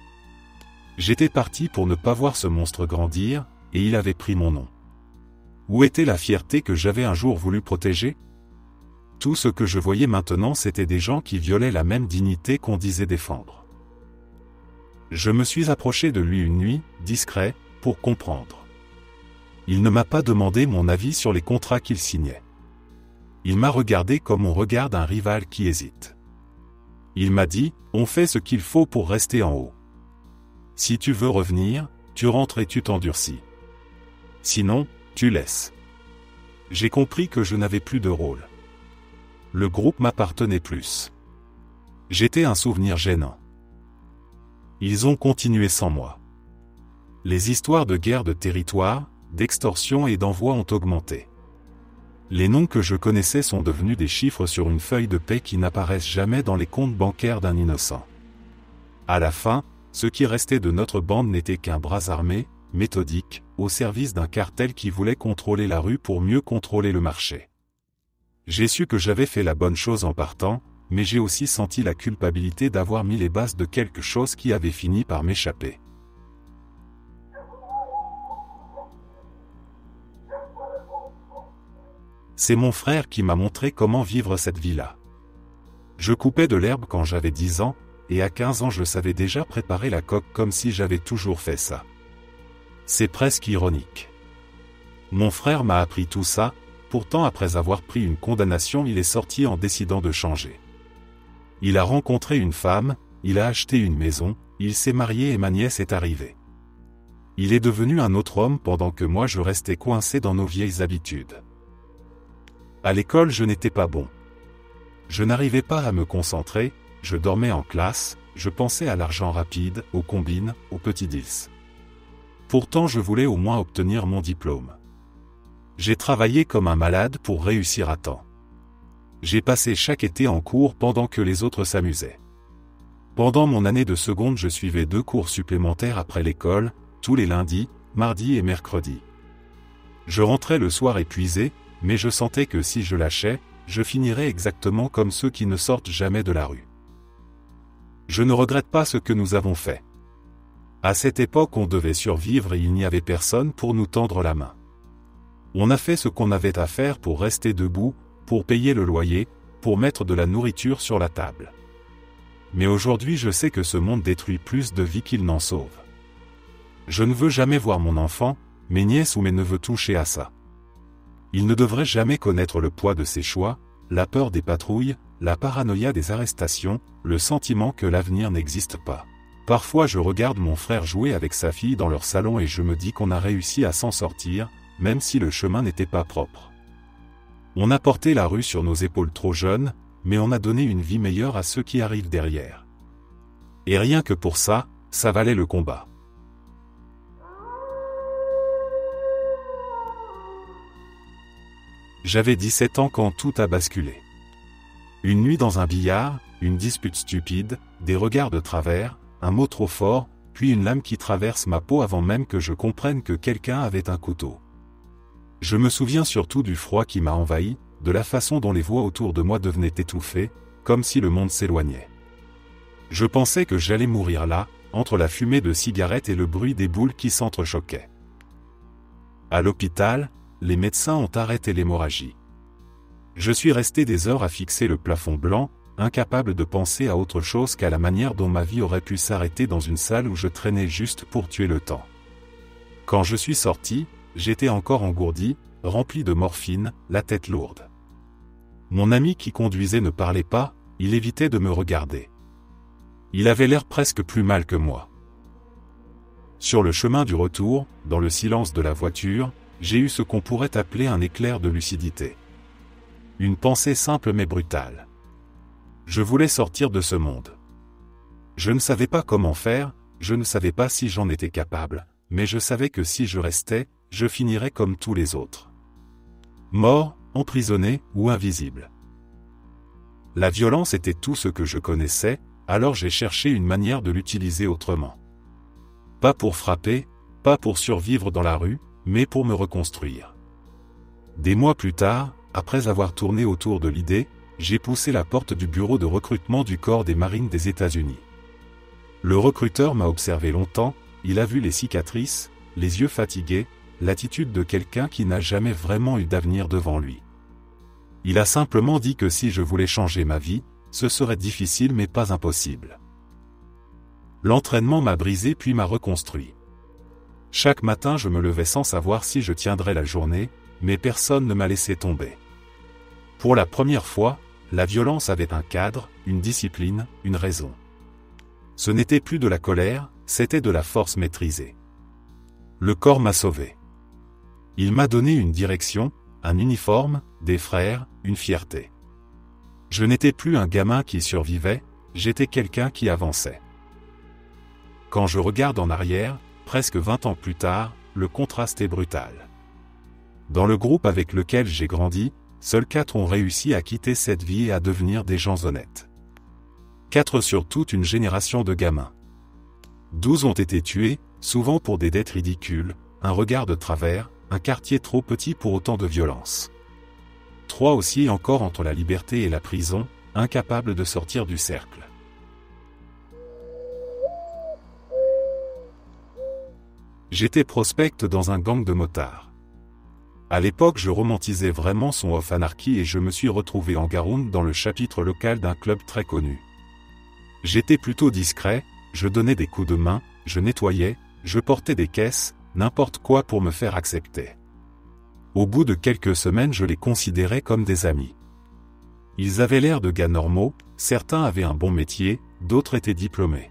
J'étais parti pour ne pas voir ce monstre grandir, et il avait pris mon nom. Où était la fierté que j'avais un jour voulu protéger ? Tout ce que je voyais maintenant, c'était des gens qui violaient la même dignité qu'on disait défendre. Je me suis approché de lui une nuit, discret, pour comprendre. Il ne m'a pas demandé mon avis sur les contrats qu'il signait. Il m'a regardé comme on regarde un rival qui hésite. Il m'a dit, on fait ce qu'il faut pour rester en haut. Si tu veux revenir, tu rentres et tu t'endurcis. Sinon, tu laisses. J'ai compris que je n'avais plus de rôle. Le groupe m'appartenait plus. J'étais un souvenir gênant. Ils ont continué sans moi. Les histoires de guerre de territoire, d'extorsion et d'envoi ont augmenté. Les noms que je connaissais sont devenus des chiffres sur une feuille de paie qui n'apparaissent jamais dans les comptes bancaires d'un innocent. À la fin, ce qui restait de notre bande n'était qu'un bras armé, méthodique, au service d'un cartel qui voulait contrôler la rue pour mieux contrôler le marché. J'ai su que j'avais fait la bonne chose en partant, mais j'ai aussi senti la culpabilité d'avoir mis les bases de quelque chose qui avait fini par m'échapper. C'est mon frère qui m'a montré comment vivre cette vie-là. Je coupais de l'herbe quand j'avais 10 ans, et à 15 ans je savais déjà préparer la coque comme si j'avais toujours fait ça. C'est presque ironique. Mon frère m'a appris tout ça, pourtant après avoir pris une condamnation il est sorti en décidant de changer. Il a rencontré une femme, il a acheté une maison, il s'est marié et ma nièce est arrivée. Il est devenu un autre homme pendant que moi je restais coincé dans nos vieilles habitudes. À l'école je n'étais pas bon. Je n'arrivais pas à me concentrer, je dormais en classe, je pensais à l'argent rapide, aux combines, aux petits deals. Pourtant je voulais au moins obtenir mon diplôme. J'ai travaillé comme un malade pour réussir à temps. J'ai passé chaque été en cours pendant que les autres s'amusaient. Pendant mon année de seconde, je suivais 2 cours supplémentaires après l'école, tous les lundis, mardis et mercredis. Je rentrais le soir épuisé, mais je sentais que si je lâchais, je finirais exactement comme ceux qui ne sortent jamais de la rue. Je ne regrette pas ce que nous avons fait. À cette époque, on devait survivre et il n'y avait personne pour nous tendre la main. On a fait ce qu'on avait à faire pour rester debout, pour payer le loyer, pour mettre de la nourriture sur la table. Mais aujourd'hui, je sais que ce monde détruit plus de vies qu'il n'en sauve. Je ne veux jamais voir mon enfant, mes nièces ou mes neveux toucher à ça. Ils ne devraient jamais connaître le poids de ses choix, la peur des patrouilles, la paranoïa des arrestations, le sentiment que l'avenir n'existe pas. Parfois je regarde mon frère jouer avec sa fille dans leur salon et je me dis qu'on a réussi à s'en sortir, même si le chemin n'était pas propre. On a porté la rue sur nos épaules trop jeunes, mais on a donné une vie meilleure à ceux qui arrivent derrière. Et rien que pour ça, ça valait le combat. J'avais 17 ans quand tout a basculé. Une nuit dans un billard, une dispute stupide, des regards de travers, un mot trop fort, puis une lame qui traverse ma peau avant même que je comprenne que quelqu'un avait un couteau. Je me souviens surtout du froid qui m'a envahi, de la façon dont les voix autour de moi devenaient étouffées, comme si le monde s'éloignait. Je pensais que j'allais mourir là, entre la fumée de cigarettes et le bruit des boules qui s'entrechoquaient. À l'hôpital, les médecins ont arrêté l'hémorragie. Je suis resté des heures à fixer le plafond blanc, incapable de penser à autre chose qu'à la manière dont ma vie aurait pu s'arrêter dans une salle où je traînais juste pour tuer le temps. Quand je suis sorti, j'étais encore engourdi, rempli de morphine, la tête lourde. Mon ami qui conduisait ne parlait pas, il évitait de me regarder. Il avait l'air presque plus mal que moi. Sur le chemin du retour, dans le silence de la voiture, j'ai eu ce qu'on pourrait appeler un éclair de lucidité. Une pensée simple mais brutale. Je voulais sortir de ce monde. Je ne savais pas comment faire, je ne savais pas si j'en étais capable, mais je savais que si je restais, je finirais comme tous les autres. Mort, emprisonné ou invisible. La violence était tout ce que je connaissais, alors j'ai cherché une manière de l'utiliser autrement. Pas pour frapper, pas pour survivre dans la rue, mais pour me reconstruire. Des mois plus tard, après avoir tourné autour de l'idée, j'ai poussé la porte du bureau de recrutement du corps des marines des États-Unis. Le recruteur m'a observé longtemps, il a vu les cicatrices, les yeux fatigués, l'attitude de quelqu'un qui n'a jamais vraiment eu d'avenir devant lui. Il a simplement dit que si je voulais changer ma vie, ce serait difficile mais pas impossible. L'entraînement m'a brisé puis m'a reconstruit. Chaque matin je me levais sans savoir si je tiendrais la journée, mais personne ne m'a laissé tomber. Pour la première fois, la violence avait un cadre, une discipline, une raison. Ce n'était plus de la colère, c'était de la force maîtrisée. Le corps m'a sauvé. Il m'a donné une direction, un uniforme, des frères, une fierté. Je n'étais plus un gamin qui survivait, j'étais quelqu'un qui avançait. Quand je regarde en arrière, presque 20 ans plus tard, le contraste est brutal. Dans le groupe avec lequel j'ai grandi, seuls 4 ont réussi à quitter cette vie et à devenir des gens honnêtes. 4 sur toute une génération de gamins. 12 ont été tués, souvent pour des dettes ridicules, un regard de travers, un quartier trop petit pour autant de violence. 3 aussi encore entre la liberté et la prison, incapables de sortir du cercle. J'étais prospect dans un gang de motards. À l'époque, je romantisais vraiment son off anarchy et je me suis retrouvé en Garonne dans le chapitre local d'un club très connu. J'étais plutôt discret, je donnais des coups de main, je nettoyais, je portais des caisses, n'importe quoi pour me faire accepter. Au bout de quelques semaines, je les considérais comme des amis. Ils avaient l'air de gars normaux, certains avaient un bon métier, d'autres étaient diplômés.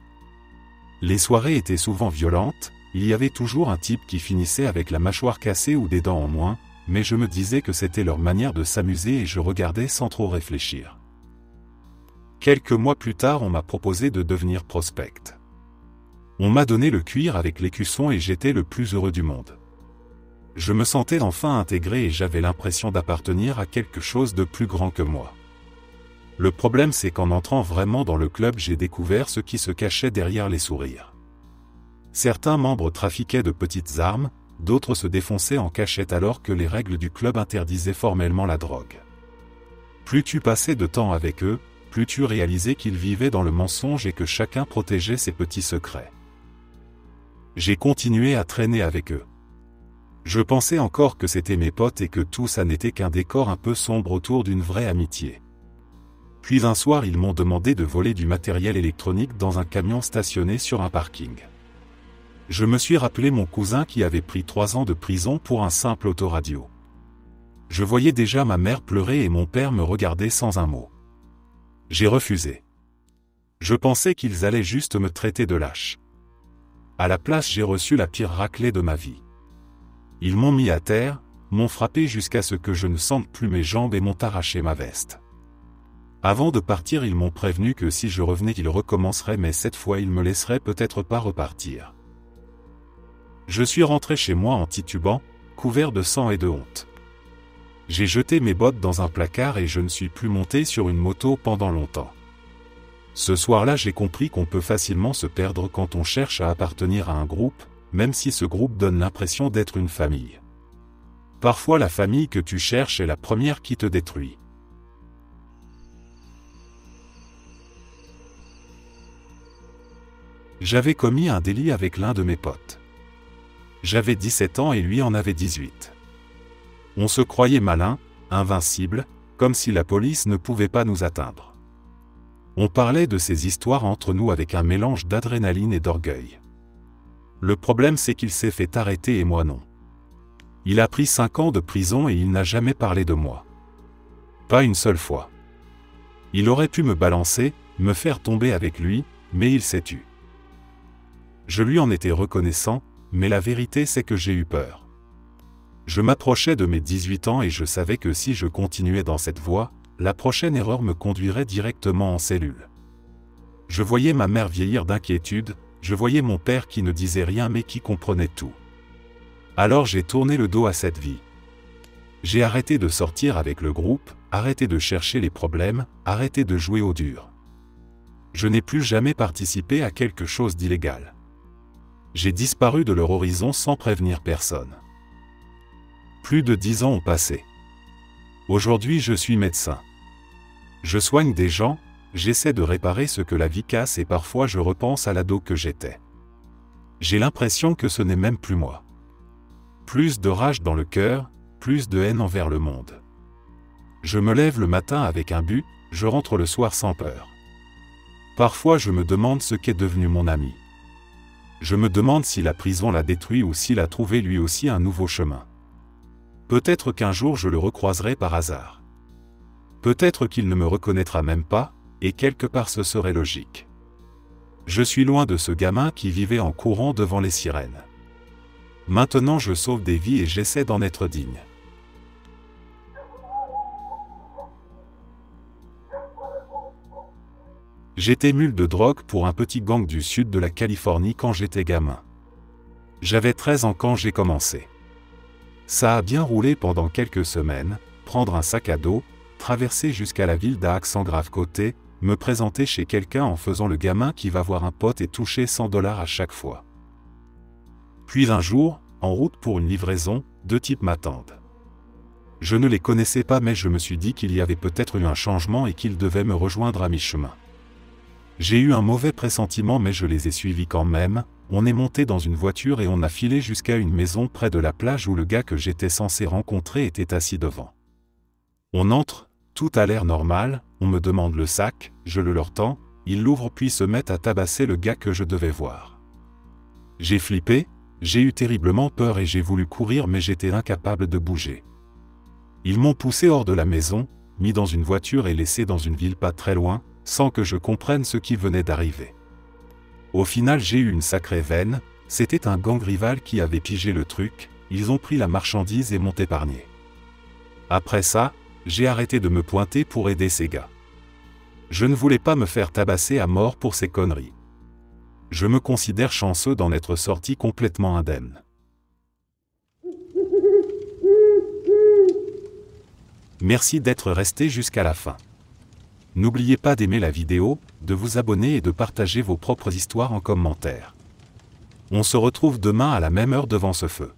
Les soirées étaient souvent violentes, il y avait toujours un type qui finissait avec la mâchoire cassée ou des dents en moins, mais je me disais que c'était leur manière de s'amuser et je regardais sans trop réfléchir. Quelques mois plus tard, on m'a proposé de devenir prospect. On m'a donné le cuir avec l'écusson et j'étais le plus heureux du monde. Je me sentais enfin intégré et j'avais l'impression d'appartenir à quelque chose de plus grand que moi. Le problème c'est qu'en entrant vraiment dans le club j'ai découvert ce qui se cachait derrière les sourires. Certains membres trafiquaient de petites armes, d'autres se défonçaient en cachette alors que les règles du club interdisaient formellement la drogue. Plus tu passais de temps avec eux, plus tu réalisais qu'ils vivaient dans le mensonge et que chacun protégeait ses petits secrets. J'ai continué à traîner avec eux. Je pensais encore que c'était mes potes et que tout ça n'était qu'un décor un peu sombre autour d'une vraie amitié. Puis un soir ils m'ont demandé de voler du matériel électronique dans un camion stationné sur un parking. Je me suis rappelé mon cousin qui avait pris 3 ans de prison pour un simple autoradio. Je voyais déjà ma mère pleurer et mon père me regarder sans un mot. J'ai refusé. Je pensais qu'ils allaient juste me traiter de lâche. À la place j'ai reçu la pire raclée de ma vie. Ils m'ont mis à terre, m'ont frappé jusqu'à ce que je ne sente plus mes jambes et m'ont arraché ma veste. Avant de partir ils m'ont prévenu que si je revenais ils recommenceraient mais cette fois ils me laisseraient peut-être pas repartir. Je suis rentré chez moi en titubant, couvert de sang et de honte. J'ai jeté mes bottes dans un placard et je ne suis plus monté sur une moto pendant longtemps. Ce soir-là j'ai compris qu'on peut facilement se perdre quand on cherche à appartenir à un groupe, même si ce groupe donne l'impression d'être une famille. Parfois la famille que tu cherches est la première qui te détruit. J'avais commis un délit avec l'un de mes potes. J'avais 17 ans et lui en avait 18. On se croyait malin, invincible, comme si la police ne pouvait pas nous atteindre. On parlait de ces histoires entre nous avec un mélange d'adrénaline et d'orgueil. Le problème c'est qu'il s'est fait arrêter et moi non. Il a pris 5 ans de prison et il n'a jamais parlé de moi. Pas une seule fois. Il aurait pu me balancer, me faire tomber avec lui, mais il s'est tu. Je lui en étais reconnaissant, mais la vérité c'est que j'ai eu peur. Je m'approchais de mes 18 ans et je savais que si je continuais dans cette voie, la prochaine erreur me conduirait directement en cellule. Je voyais ma mère vieillir d'inquiétude, je voyais mon père qui ne disait rien mais qui comprenait tout. Alors j'ai tourné le dos à cette vie. J'ai arrêté de sortir avec le groupe, arrêté de chercher les problèmes, arrêté de jouer au dur. Je n'ai plus jamais participé à quelque chose d'illégal. J'ai disparu de leur horizon sans prévenir personne. Plus de 10 ans ont passé. Aujourd'hui je suis médecin. Je soigne des gens, j'essaie de réparer ce que la vie casse et parfois je repense à l'ado que j'étais. J'ai l'impression que ce n'est même plus moi. Plus de rage dans le cœur, plus de haine envers le monde. Je me lève le matin avec un but, je rentre le soir sans peur. Parfois je me demande ce qu'est devenu mon ami. Je me demande si la prison l'a détruit ou s'il a trouvé lui aussi un nouveau chemin. Peut-être qu'un jour je le recroiserai par hasard. Peut-être qu'il ne me reconnaîtra même pas, et quelque part ce serait logique. Je suis loin de ce gamin qui vivait en courant devant les sirènes. Maintenant je sauve des vies et j'essaie d'en être digne. J'étais mule de drogue pour un petit gang du sud de la Californie quand j'étais gamin. J'avais 13 ans quand j'ai commencé. Ça a bien roulé pendant quelques semaines, prendre un sac à dos, traverser jusqu'à la ville d'Aix-en-Grave-Côté, me présenter chez quelqu'un en faisant le gamin qui va voir un pote et toucher $100 à chaque fois. Puis un jour, en route pour une livraison, 2 types m'attendent. Je ne les connaissais pas mais je me suis dit qu'il y avait peut-être eu un changement et qu'ils devaient me rejoindre à mi-chemin. J'ai eu un mauvais pressentiment mais je les ai suivis quand même, on est monté dans une voiture et on a filé jusqu'à une maison près de la plage où le gars que j'étais censé rencontrer était assis devant. On entre, tout a l'air normal, on me demande le sac, je le leur tends, ils l'ouvrent puis se mettent à tabasser le gars que je devais voir. J'ai flippé, j'ai eu terriblement peur et j'ai voulu courir mais j'étais incapable de bouger. Ils m'ont poussé hors de la maison, mis dans une voiture et laissé dans une ville pas très loin, sans que je comprenne ce qui venait d'arriver. Au final j'ai eu une sacrée veine, c'était un gang rival qui avait pigé le truc, ils ont pris la marchandise et m'ont épargné. Après ça, j'ai arrêté de me pointer pour aider ces gars. Je ne voulais pas me faire tabasser à mort pour ces conneries. Je me considère chanceux d'en être sorti complètement indemne. Merci d'être resté jusqu'à la fin. N'oubliez pas d'aimer la vidéo, de vous abonner et de partager vos propres histoires en commentaire. On se retrouve demain à la même heure devant ce feu.